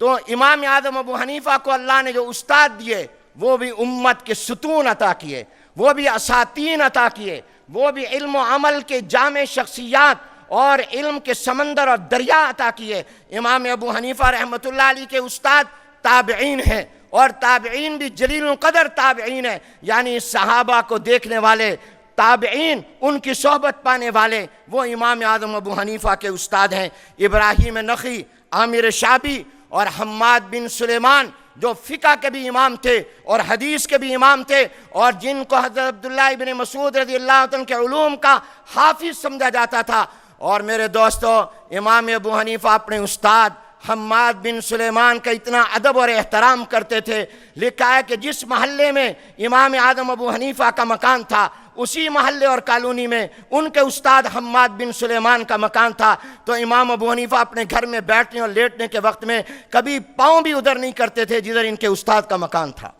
تو امام اعظم ابو حنیفہ کو اللہ نے جو استاد دیے وہ بھی امت کے ستون عطا کیے، وہ بھی اساتین عطا کیے، وہ بھی علم و عمل کے جامع شخصیات اور علم کے سمندر اور دریا عطا کیے۔ امام ابو حنیفہ رحمۃ اللہ علیہ کے استاد تابعین ہیں، اور تابعین بھی جلیل القدر تابعین ہیں، یعنی صحابہ کو دیکھنے والے تابعین، ان کی صحبت پانے والے، وہ امام اعظم ابو حنیفہ کے استاد ہیں۔ ابراہیم نخعی، عامر شعبی اور حماد بن سلیمان جو فقہ کے بھی امام تھے اور حدیث کے بھی امام تھے، اور جن کو حضرت عبداللہ ابن مسعود رضی اللہ عنہ کے علوم کا حافظ سمجھا جاتا تھا۔ اور میرے دوستو، امام ابو حنیفہ اپنے استاد حماد بن سلیمان کا اتنا ادب اور احترام کرتے تھے، لکھا ہے کہ جس محلے میں امام اعظم ابو حنیفہ کا مکان تھا، اسی محلے اور کالونی میں ان کے استاد حماد بن سلیمان کا مکان تھا۔ تو امام ابو حنیفہ اپنے گھر میں بیٹھنے اور لیٹنے کے وقت میں کبھی پاؤں بھی ادھر نہیں کرتے تھے جدھر ان کے استاد کا مکان تھا۔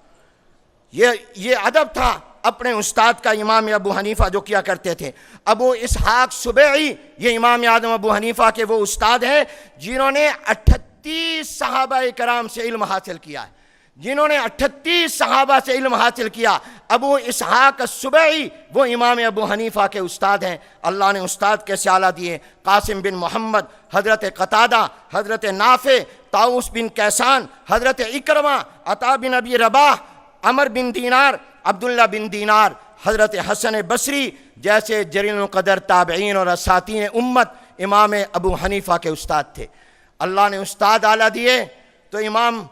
یہ ادب تھا اپنے استاد کا امام ابو حنیفہ جو کیا کرتے تھے۔ ابو اسحاق سبیعی، یہ امام اعظم ابو حنیفہ کے وہ استاد ہیں جنہوں نے 38 صحابہ کرام سے علم حاصل کیا ہے، جنہوں نے 38 صحابہ سے علم حاصل کیا۔ ابو اسحاق السبیعی وہ امام ابو حنیفہ کے استاد ہیں۔ اللہ نے استاد کیسے اعلیٰ دیے، قاسم بن محمد، حضرت قتادہ، حضرت نافع، طاؤس بن کیسان، حضرت اکرمہ، عطا بن ابی رباح، عمر بن دینار، عبداللہ بن دینار، حضرت حسن بصری جیسے جلیل القدر تابعین اور اساتین امت امام ابو حنیفہ کے استاد تھے۔ اللہ نے استاد اعلیٰ دیے تو امام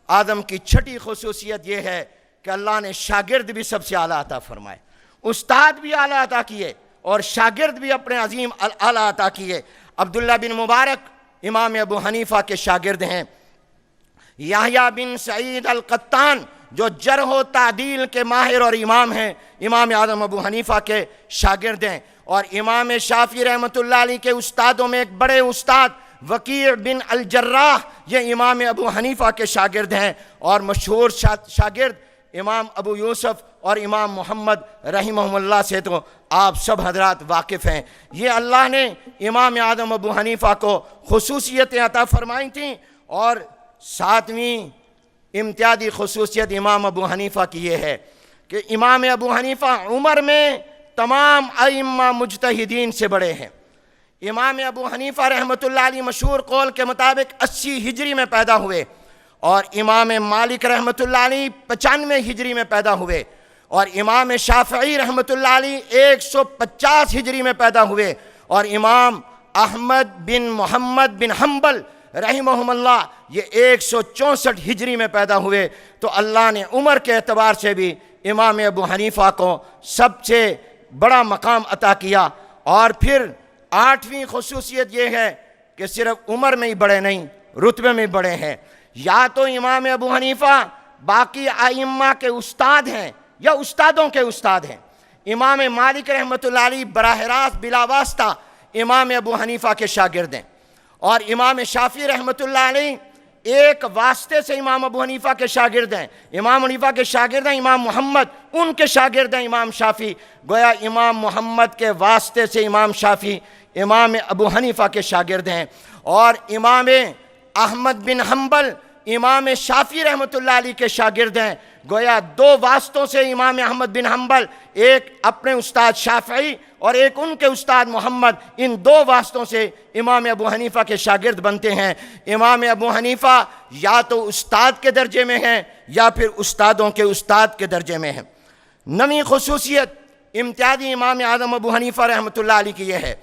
اعظم کی چھٹی خصوصیت یہ ہے کہ اللہ نے شاگرد بھی سب سے اعلیٰ عطا فرمائے، استاد بھی اعلیٰ عطا کیے اور شاگرد بھی اپنے عظیم اعلیٰ عطا کیے۔ عبداللہ بن مبارک امام ابو حنیفہ کے شاگرد ہیں۔ یحییٰ بن سعید القطان جو جرح و تعدیل کے ماہر اور امام ہیں، امام اعظم ابو حنیفہ کے شاگرد ہیں۔ اور امام شافعی رحمۃ اللہ علیہ کے استادوں میں ایک بڑے استاد وکیع بن الجراح، یہ امام ابو حنیفہ کے شاگرد ہیں۔ اور مشہور شاگرد امام ابو یوسف اور امام محمد رحمہم اللہ سے تو آپ سب حضرات واقف ہیں۔ یہ اللہ نے امام اعظم ابو حنیفہ کو خصوصیتیں عطا فرمائی تھیں۔ اور 7ویں امتیازی خصوصیت امام ابو حنیفہ کی یہ ہے کہ امام ابو حنیفہ عمر میں تمام ائمہ مجتہدین سے بڑے ہیں۔ امام ابو حنیفہ رحمۃ اللہ علیہ مشہور قول کے مطابق 80 ہجری میں پیدا ہوئے، اور امام مالک رحمۃ اللہ علیہ 95 ہجری میں پیدا ہوئے، اور امام شافعی رحمۃ اللہ علیہ 150 ہجری میں پیدا ہوئے، اور امام احمد بن محمد بن حنبل رحمہم اللہ یہ 164 ہجری میں پیدا ہوئے۔ تو اللہ نے عمر کے اعتبار سے بھی امام ابو حنیفہ کو سب سے بڑا مقام عطا کیا۔ اور پھر 8ویں خصوصیت یہ ہے کہ صرف عمر میں ہی بڑے نہیں، رتبے میں بڑے ہیں۔ یا تو امام ابو حنیفہ باقی ائمہ کے استاد ہیں یا استادوں کے استاد ہیں۔ امام مالک رحمۃ اللہ علیہ براہ راست بلا واسطہ امام ابو حنیفہ کے شاگرد ہیں، اور امام شافعی رحمۃ اللہ علیہ ایک واسطے سے امام ابو حنیفہ کے شاگرد ہیں، امام حنیفہ کے شاگرد ہیں امام محمد، ان کے شاگرد ہیں امام شافعی، گویا امام محمد کے واسطے سے امام شافعی امام ابو حنیفہ کے شاگرد ہیں، اور امام احمد بن حنبل امام شافعی رحمۃ اللہ علیہ کے شاگرد ہیں، گویا دو واسطوں سے امام احمد بن حنبل، ایک اپنے استاد شافعی اور ایک ان کے استاد محمد، ان دو واسطوں سے امام ابو حنیفہ کے شاگرد بنتے ہیں۔ امام ابو حنیفہ یا تو استاد کے درجے میں ہیں یا پھر استادوں کے استاد کے درجے میں ہیں۔ نویں خصوصیت امتیازی امام اعظم ابو حنیفہ رحمۃ اللہ علیہ کی یہ ہے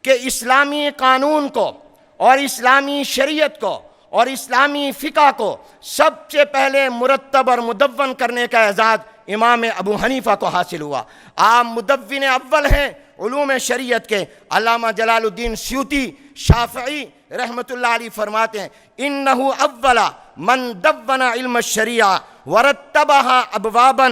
کہ اسلامی قانون کو اور اسلامی شریعت کو اور اسلامی فقہ کو سب سے پہلے مرتب اور مدون کرنے کا اعزاز امام ابو حنیفہ کو حاصل ہوا۔ آپ مدون اول ہیں علوم شریعت کے۔ علامہ جلال الدین سیوطی شافعی رحمۃ اللہ علیہ فرماتے ہیں انہو اول من دون علم الشریعہ ورتبہا ابوابا،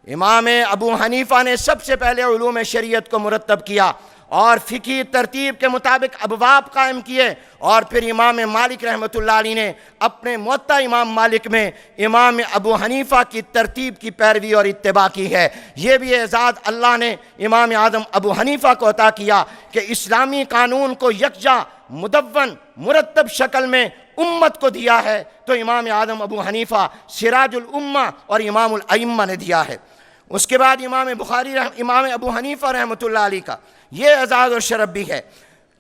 امام ابو حنیفہ نے سب سے پہلے علوم شریعت کو مرتب کیا اور فقہی ترتیب کے مطابق ابواب قائم کیے، اور پھر امام مالک رحمۃ اللہ علیہ نے اپنے موطا امام مالک میں امام ابو حنیفہ کی ترتیب کی پیروی اور اتباع کی ہے۔ یہ بھی اعزاز اللہ نے امام اعظم ابو حنیفہ کو عطا کیا کہ اسلامی قانون کو یکجا مدون مرتب شکل میں امت کو دیا ہے، تو امام اعظم ابو حنیفہ سراج الامہ اور امام الائمہ نے دیا ہے۔ اس کے بعد امام ابو حنیفہ رحمۃ اللہ علیہ کا یہ اعزاز اور شرف بھی ہے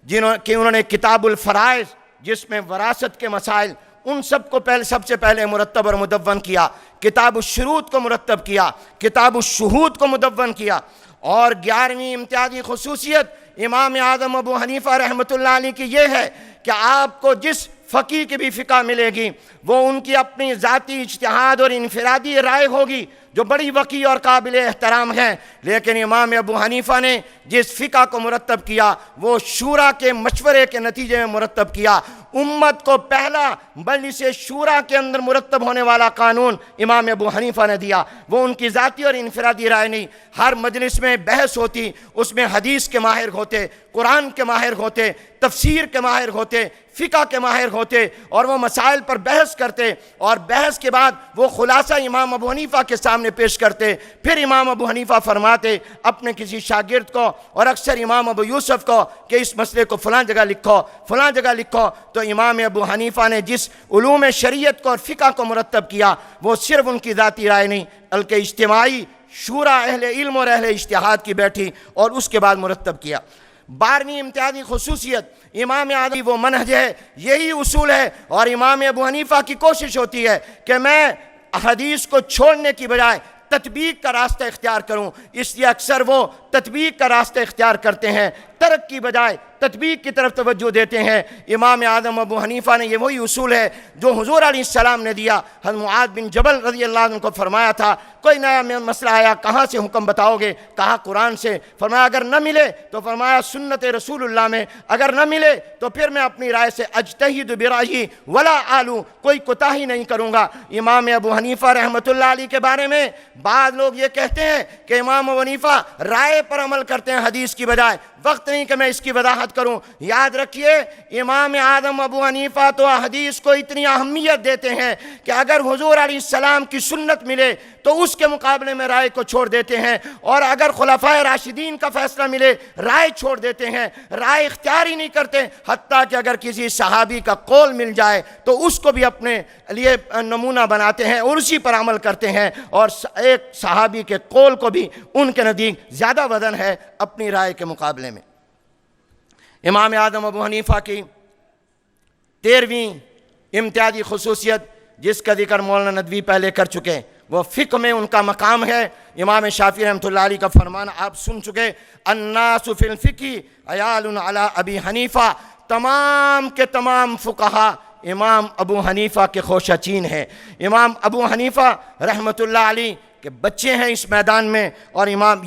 کہ انہوں نے کتاب الفرائض جس میں وراثت کے مسائل ان سب کو سب سے پہلے مرتب اور مدون کیا، کتاب الشروط کو مرتب کیا، کتاب الشہود کو مدون کیا، اور 11ویں امتیازی خصوصیت امام اعظم ابو حنیفہ رحمۃ اللہ علیہ کی یہ ہے کہ آپ کو جس فقیہ کی بھی فقہ ملے گی وہ ان کی اپنی ذاتی اجتہاد اور انفرادی رائے ہوگی جو بڑی وقیع اور قابل احترام ہے، لیکن امام ابو حنیفہ نے جس فقہ کو مرتب کیا وہ شورا کے مشورے کے نتیجے میں مرتب کیا۔ امت کو پہلا مجلس شورا کے اندر مرتب ہونے والا قانون امام ابو حنیفہ نے دیا، وہ ان کی ذاتی اور انفرادی رائے نہیں۔ ہر مجلس میں بحث ہوتی، اس میں حدیث کے ماہر ہوتے، قرآن کے ماہر ہوتے، تفسیر کے ماہر ہوتے، فقہ کے ماہر ہوتے، اور وہ مسائل پر بحث کرتے، اور بحث کے بعد وہ خلاصہ امام ابو حنیفہ کے سامنے پیش کرتے۔ پھر امام ابو حنیفہ فرماتے اپنے کسی شاگرد کو، اور اکثر امام ابو یوسف کو، کہ اس مسئلے کو فلاں جگہ لکھو، فلاں جگہ لکھو۔ تو امام ابو حنیفہ نے جس علوم شریعت کو اور فقہ کو مرتب کیا وہ صرف ان کی ذاتی رائے نہیں بلکہ اجتماعی شورا اہل علم اور اہل اجتہاد کی بیٹھی اور اس کے بعد مرتب کیا۔ 12ویں امتیازی خصوصیت امام اعظم وہ منہج ہے، یہی اصول ہے، اور امام ابو حنیفہ کی کوشش ہوتی ہے کہ میں حدیث کو چھوڑنے کی بجائے تطبیق کا راستہ اختیار کروں، اس لیے اکثر وہ تطبیق کا راستہ اختیار کرتے ہیں، ترک کی بجائے تطبیق کی طرف توجہ دیتے ہیں۔ امام اعظم ابو حنیفہ نے یہ وہی اصول ہے جو حضور علیہ السلام نے دیا۔ حضرت معاذ بن جبل رضی اللہ عنہ کو فرمایا تھا کوئی نیا مسئلہ آیا کہاں سے حکم بتاؤ گے؟ کہا قرآن سے۔ فرمایا اگر نہ ملے تو فرمایا سنت رسول اللہ میں، اگر نہ ملے تو پھر میں اپنی رائے سے اجتہد برأیی ولا آلو، کوئی کوتاہی نہیں کروں گا۔ امام ابو حنیفہ رحمۃ اللہ علیہ کے بارے میں بعض لوگ یہ کہتے ہیں کہ امام ابو حنیفہ رائے پر عمل کرتے ہیں حدیث کی بجائے، وقت نہیں کہ میں اس کی وضاحت کروں۔ یاد رکھیے امام اعظم ابو حنیفہ تو حدیث کو اتنی اہمیت دیتے ہیں کہ اگر حضور علیہ السلام کی سنت ملے تو اس کے مقابلے میں رائے کو چھوڑ دیتے ہیں، اور اگر خلفائے راشدین کا فیصلہ ملے رائے چھوڑ دیتے ہیں، رائے اختیار ہی نہیں کرتے، حتیٰ کہ اگر کسی صحابی کا قول مل جائے تو اس کو بھی اپنے لیے نمونہ بناتے ہیں اور اسی پر عمل کرتے ہیں، اور ایک صحابی کے قول کو بھی ان کے نزدیک زیادہ وزن ہے اپنی رائے کے مقابلے میں۔ امام اعظم ابو حنیفہ کی 13ویں امتیازی خصوصیت جس کا ذکر مولانا ندوی پہلے کر چکے، وہ فقہ میں ان کا مقام ہے۔ امام شافعی رحمۃ اللہ علیہ کا فرمان آپ سن چکے، الناس فی الفقہ عیال علی ابی حنیفہ، تمام کے تمام فقہا امام ابو حنیفہ کے خوشہ چین ہیں۔ امام ابو حنیفہ رحمۃ اللہ علیہ کے بچے ہیں اس میدان میں، اور امام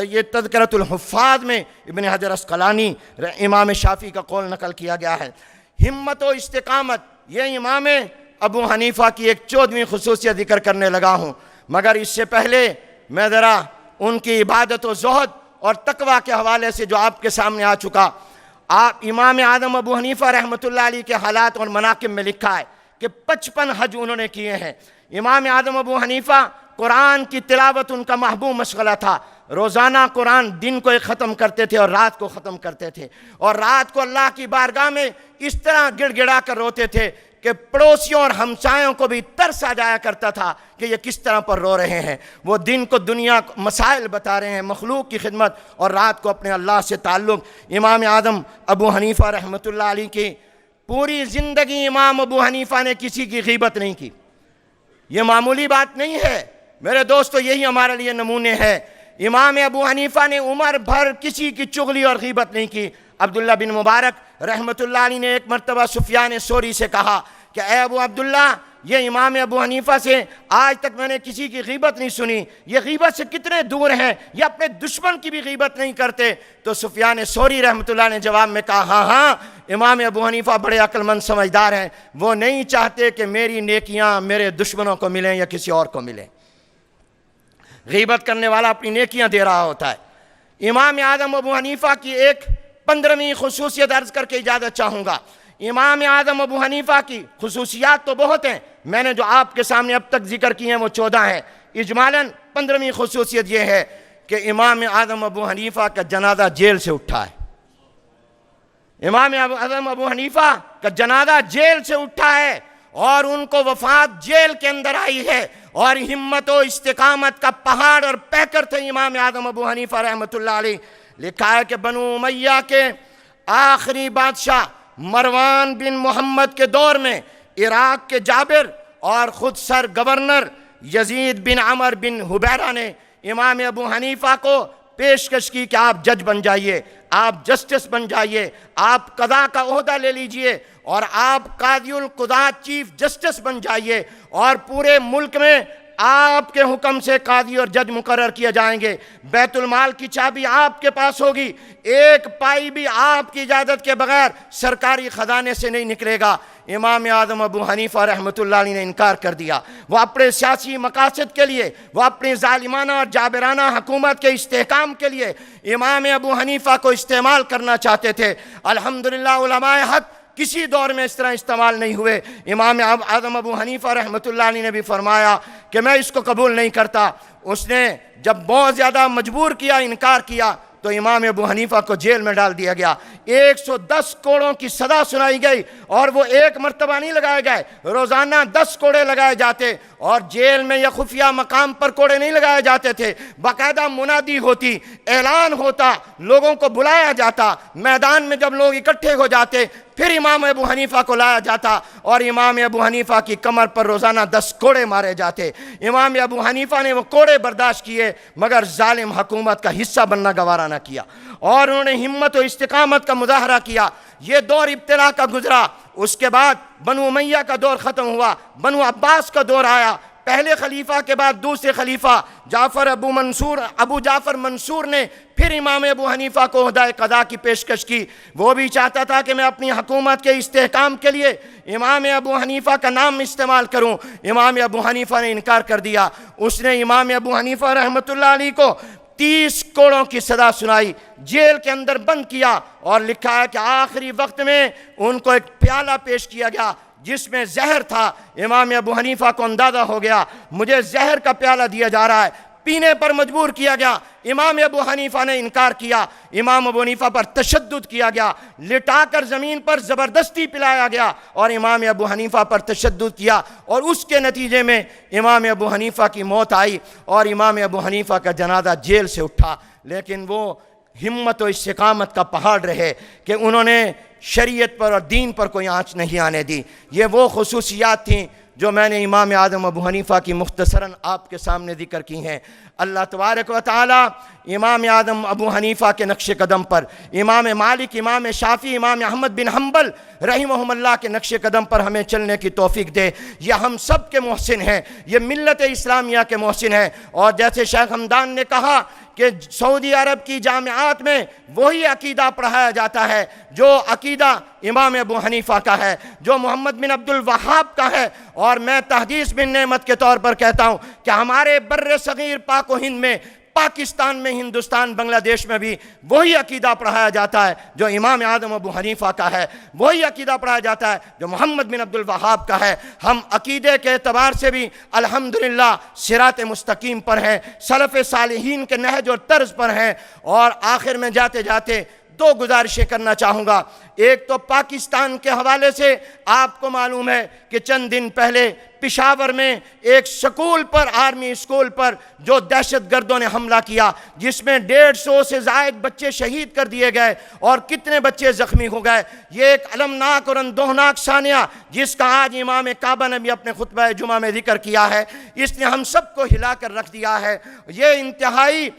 یہ تذکرۃ الحفاظ میں ابن حجر اسقلانی امام شافعی کا قول نقل کیا گیا ہے۔ ہمت و استقامت، یہ امام ابو حنیفہ کی ایک 14ویں خصوصیت ذکر کرنے لگا ہوں، مگر اس سے پہلے میں ذرا ان کی عبادت و زہد اور تقوی کے حوالے سے جو آپ کے سامنے آ چکا، آپ امام اعظم ابو حنیفہ رحمۃ اللہ علیہ کے حالات اور مناقب میں لکھا ہے کہ 55 حج انہوں نے کیے ہیں۔ امام اعظم ابو حنیفہ قرآن کی تلاوت ان کا محبوب مشغلہ تھا، روزانہ قرآن دن کو ایک ختم کرتے تھے اور رات کو ختم کرتے تھے، اور رات کو اللہ کی بارگاہ میں اس طرح گڑ گڑا کر روتے تھے کہ پڑوسیوں اور ہمسایوں کو بھی ترس آ جایا کرتا تھا کہ یہ کس طرح پر رو رہے ہیں۔ وہ دن کو دنیا مسائل بتا رہے ہیں، مخلوق کی خدمت، اور رات کو اپنے اللہ سے تعلق۔ امام اعظم ابو حنیفہ رحمۃ اللہ علیہ کی پوری زندگی امام ابو حنیفہ نے کسی کی غیبت نہیں کی۔ یہ معمولی بات نہیں ہے میرے دوستو، یہی ہمارے لیے نمونے ہیں۔ امام ابو حنیفہ نے عمر بھر کسی کی چغلی اور غیبت نہیں کی۔ عبداللہ بن مبارک رحمۃ اللہ علیہ نے ایک مرتبہ سفیان ثوری سے کہا کہ اے ابو عبداللہ، یہ امام ابو حنیفہ سے آج تک میں نے کسی کی غیبت نہیں سنی، یہ غیبت سے کتنے دور ہیں، یہ اپنے دشمن کی بھی غیبت نہیں کرتے۔ تو سفیان ثوری رحمۃ اللہ نے جواب میں کہا ہاں امام ابو حنیفہ بڑے عقل مند سمجھدار ہیں، وہ نہیں چاہتے کہ میری نیکیاں میرے دشمنوں کو ملیں یا کسی اور کو ملیں۔ غیبت کرنے والا اپنی نیکیاں دے رہا ہوتا ہے۔ امام اعظم ابو حنیفہ کی ایک 15ویں خصوصیت عرض کر کے اجازت چاہوں گا۔ امام اعظم ابو حنیفہ کی خصوصیات تو بہت ہیں، میں نے جو آپ کے سامنے اب تک ذکر کی ہیں وہ 14 ہیں۔ اجمالاً 15ویں خصوصیت یہ ہے کہ امام اعظم ابو حنیفہ کا جنازہ جیل سے اٹھا ہے۔ امام اعظم ابو حنیفہ کا جنازہ جیل سے اٹھا ہے اور ان کو وفات جیل کے اندر آئی ہے، اور ہمت و استقامت کا پہاڑ اور پیکر تھے امام اعظم ابو حنیفہ رحمۃ اللہ علیہ۔ لکھا ہے کہ بنو امیہ کے آخری بادشاہ مروان بن محمد کے دور میں عراق کے جابر اور خود سر گورنر یزید بن عمر بن حبیرہ نے امام ابو حنیفہ کو پیشکش کی کہ آپ جج بن جائیے، آپ جسٹس بن جائیے، آپ قضاء کا عہدہ لے لیجئے اور آپ قاضی القضات چیف جسٹس بن جائیے، اور پورے ملک میں آپ کے حکم سے قاضی اور جج مقرر کیے جائیں گے، بیت المال کی چابی آپ کے پاس ہوگی، ایک پائی بھی آپ کی اجازت کے بغیر سرکاری خزانے سے نہیں نکلے گا۔ امام اعظم ابو حنیفہ رحمۃ اللہ علیہ نے انکار کر دیا۔ وہ اپنے سیاسی مقاصد کے لیے، وہ اپنی ظالمانہ اور جابرانہ حکومت کے استحکام کے لیے امام ابو حنیفہ کو استعمال کرنا چاہتے تھے۔ الحمدللہ علماء حق کسی دور میں اس طرح استعمال نہیں ہوئے۔ امام اعظم ابو حنیفہ رحمۃ اللہ علیہ نے بھی فرمایا کہ میں اس کو قبول نہیں کرتا۔ اس نے جب بہت زیادہ مجبور کیا، انکار کیا، تو امام ابو حنیفہ کو جیل میں ڈال دیا گیا۔ 110 کوڑوں کی سزا سنائی گئی، اور وہ ایک مرتبہ نہیں لگائے گئے، روزانہ 10 کوڑے لگائے جاتے، اور جیل میں یا خفیہ مقام پر کوڑے نہیں لگائے جاتے تھے، باقاعدہ منادی ہوتی، اعلان ہوتا، لوگوں کو بلایا جاتا، میدان میں جب لوگ اکٹھے ہو جاتے پھر امام ابو حنیفہ کو لایا جاتا، اور امام ابو حنیفہ کی کمر پر روزانہ 10 کوڑے مارے جاتے۔ امام ابو حنیفہ نے وہ کوڑے برداشت کیے، مگر ظالم حکومت کا حصہ بننا گوارا نہ کیا، اور انہوں نے ہمت و استقامت کا مظاہرہ کیا۔ یہ دور ابتلا کا گزرا، اس کے بعد بنو امیہ کا دور ختم ہوا، بنو عباس کا دور آیا۔ پہلے خلیفہ کے بعد دوسرے خلیفہ ابو جعفر منصور نے پھر امام ابو حنیفہ کو عہدہ قضاء کی پیشکش کی۔ وہ بھی چاہتا تھا کہ میں اپنی حکومت کے استحکام کے لیے امام ابو حنیفہ کا نام استعمال کروں۔ امام ابو حنیفہ نے انکار کر دیا۔ اس نے امام ابو حنیفہ رحمۃ اللہ علیہ کو 30 کوڑوں کی سزا سنائی، جیل کے اندر بند کیا، اور لکھا ہے کہ آخری وقت میں ان کو ایک پیالہ پیش کیا گیا جس میں زہر تھا۔ امام ابو حنیفہ کو اندازہ ہو گیا مجھے زہر کا پیالہ دیا جا رہا ہے، پینے پر مجبور کیا گیا۔ امام ابو حنیفہ نے انکار کیا، امام ابو حنیفہ پر تشدد کیا گیا، لٹا کر زمین پر زبردستی پلایا گیا، اور امام ابو حنیفہ پر تشدد کیا، اور اس کے نتیجے میں امام ابو حنیفہ کی موت آئی، اور امام ابو حنیفہ کا جنازہ جیل سے اٹھا۔ لیکن وہ ہمت و استقامت کا پہاڑ رہے کہ انہوں نے شریعت پر اور دین پر کوئی آنچ نہیں آنے دی۔ یہ وہ خصوصیات تھیں جو میں نے امام اعظم ابو حنیفہ کی مختصراً آپ کے سامنے ذکر کی ہیں۔ اللہ تبارک و تعالی امام اعظم ابو حنیفہ کے نقش قدم پر، امام مالک، امام شافعی، امام احمد بن حنبل رحمہم اللہ کے نقش قدم پر ہمیں چلنے کی توفیق دے۔ یہ ہم سب کے محسن ہیں، یہ ملت اسلامیہ کے محسن ہیں۔ اور جیسے شیخ حمدان نے کہا کہ سعودی عرب کی جامعات میں وہی عقیدہ پڑھایا جاتا ہے جو عقیدہ امام ابو حنیفہ کا ہے، جو محمد بن عبد الوہاب کا ہے۔ اور میں تحدیث بن نعمت کے طور پر کہتا ہوں کہ ہمارے بر صغیر پاک و ہند میں پاکستان میں، ہندوستان، بنگلہ دیش میں بھی وہی عقیدہ پڑھایا جاتا ہے جو امام اعظم ابو حنیفہ کا ہے، وہی عقیدہ پڑھایا جاتا ہے جو محمد بن عبد الوہاب کا ہے۔ ہم عقیدے کے اعتبار سے بھی الحمدللہ صراط مستقیم پر ہیں، سلف صالحین کے نہج اور طرز پر ہیں۔ اور آخر میں جاتے جاتے دو گزارشیں کرنا چاہوں گا۔ ایک تو پاکستان کے حوالے سے آپ کو معلوم ہے کہ چند دن پہلے پشاور میں ایک سکول پر، آرمی اسکول پر جو دہشت گردوں نے حملہ کیا، جس میں 150 سے زائد بچے شہید کر دیے گئے اور کتنے بچے زخمی ہو گئے، یہ ایک المناک اور اندوہناک سانحہ جس کا آج امام کعبہ نے بھی اپنے خطبہ جمعہ میں ذکر کیا ہے، اس نے ہم سب کو ہلا کر رکھ دیا ہے۔ یہ انتہائی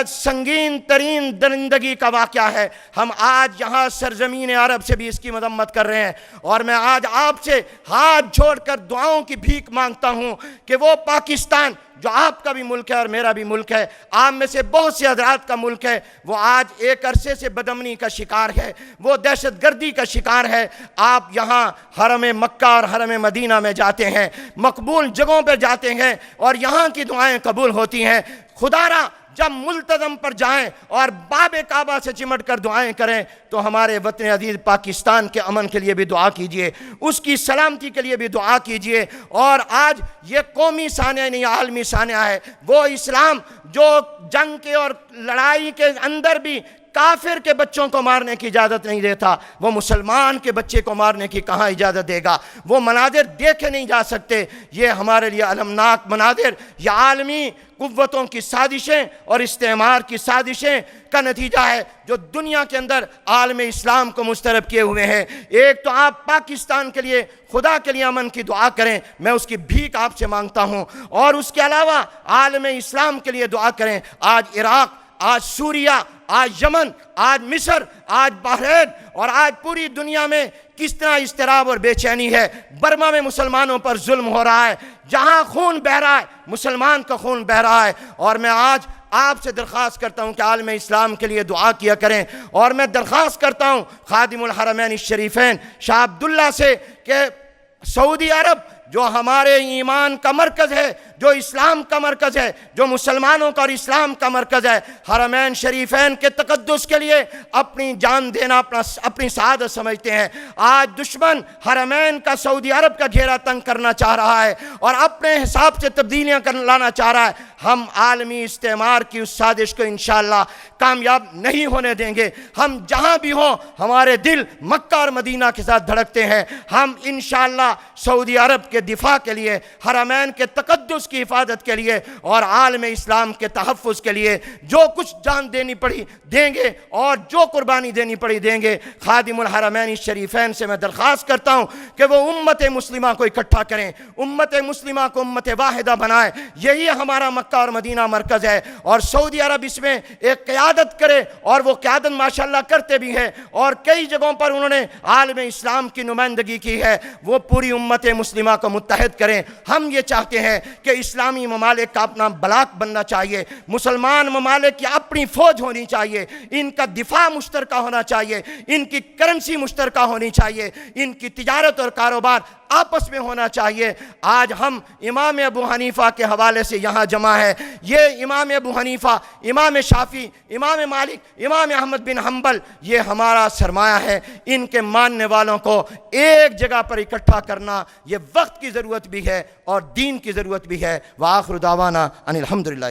سنگین ترین درندگی کا واقعہ ہے۔ ہم آج یہاں سرزمین عرب سے بھی اس کی مذمت کر رہے ہیں، اور میں آج آپ سے ہاتھ جوڑ کر دعاؤں کی بھیک مانگتا ہوں کہ وہ پاکستان جو آپ کا بھی ملک ہے اور میرا بھی ملک ہے، آپ میں سے بہت سے حضرات کا ملک ہے، وہ آج ایک عرصے سے بدامنی کا شکار ہے، وہ دہشت گردی کا شکار ہے۔ آپ یہاں حرم مکہ اور حرم مدینہ میں جاتے ہیں، مقبول جگہوں پہ جاتے ہیں اور یہاں کی دعائیں قبول ہوتی ہیں۔ خدا را جب ملتزم پر جائیں اور باب کعبہ سے چمٹ کر دعائیں کریں تو ہمارے وطن عزیز پاکستان کے امن کے لیے بھی دعا کیجئے، اس کی سلامتی کے لیے بھی دعا کیجئے۔ اور آج یہ قومی سانحہ نہیں، عالمی سانحہ ہے۔ وہ اسلام جو جنگ کے اور لڑائی کے اندر بھی کافر کے بچوں کو مارنے کی اجازت نہیں دیتا، وہ مسلمان کے بچے کو مارنے کی کہاں اجازت دے گا؟ وہ مناظر دیکھے نہیں جا سکتے۔ یہ ہمارے لیے المناک مناظر، یہ عالمی قوتوں کی سازشیں اور استعمار کی سازشیں کا نتیجہ ہے جو دنیا کے اندر عالم اسلام کو مسترب کیے ہوئے ہیں۔ ایک تو آپ پاکستان کے لیے، خدا کے لیے امن کی دعا کریں، میں اس کی بھیک آپ سے مانگتا ہوں، اور اس کے علاوہ عالم اسلام کے لیے دعا کریں۔ آج عراق، آج سوریہ، آج یمن، آج مصر، آج بحرین اور آج پوری دنیا میں کس طرح اضطراب اور بے چینی ہے۔ برما میں مسلمانوں پر ظلم ہو رہا ہے، جہاں خون بہہ رہا ہے، مسلمان کا خون بہہ رہا ہے۔ اور میں آج آپ سے درخواست کرتا ہوں کہ عالم اسلام کے لیے دعا کیا کریں، اور میں درخواست کرتا ہوں خادم الحرمین الشریفین شاہ عبداللہ سے کہ سعودی عرب جو ہمارے ایمان کا مرکز ہے، جو اسلام کا مرکز ہے، جو مسلمانوں کا اور اسلام کا مرکز ہے، حرمین شریفین کے تقدس کے لیے اپنی جان دینا اپنی سعادت سمجھتے ہیں۔ آج دشمن حرمین کا سعودی عرب کا گھیرا تنگ کرنا چاہ رہا ہے اور اپنے حساب سے تبدیلیاں لانا چاہ رہا ہے۔ ہم عالمی استعمار کی اس سازش کو انشاءاللہ کامیاب نہیں ہونے دیں گے۔ ہم جہاں بھی ہوں، ہمارے دل مکہ اور مدینہ کے ساتھ دھڑکتے ہیں۔ ہم انشاءاللہ سعودی عرب کے دفاع کے لیے، حرمین کے تقدس کی حفاظت کے لیے اور عالم اسلام کے تحفظ کے لیے جو کچھ جان دینی پڑی دیں گے اور جو قربانی دینی پڑی دیں گے۔ خادم الحرمین الشریفین سے میں درخواست کرتا ہوں کہ وہ امت مسلمہ کو اکٹھا کریں، امت مسلمہ کو امت واحدہ بنائیں۔ یہی ہمارا مکہ اور مدینہ مرکز ہے، اور سعودی عرب اس میں ایک قیادت کرے، اور وہ قیادت ماشاءاللہ کرتے بھی ہیں، اور کئی جگہوں پر انہوں نے عالم اسلام کی نمائندگی کی ہے۔ وہ پوری امت مسلمہ کو متحد کریں۔ ہم یہ چاہتے ہیں کہ اسلامی ممالک کا اپنا بلاک بننا چاہیے، مسلمان ممالک کی اپنی فوج ہونی چاہیے، ان کا دفاع مشترکہ ہونا چاہیے، ان کی کرنسی مشترکہ ہونی چاہیے، ان کی تجارت اور کاروبار آپس میں ہونا چاہیے۔ آج ہم امام ابو حنیفہ کے حوالے سے یہاں جمع ہے۔ یہ امام ابو حنیفہ، امام شافعی، امام مالک، امام احمد بن حنبل، یہ ہمارا سرمایہ ہے۔ ان کے ماننے والوں کو ایک جگہ پر اکٹھا کرنا یہ وقت کی ضرورت بھی ہے اور دین کی ضرورت بھی ہے۔ وآخر دعوانا ان الحمدللہ۔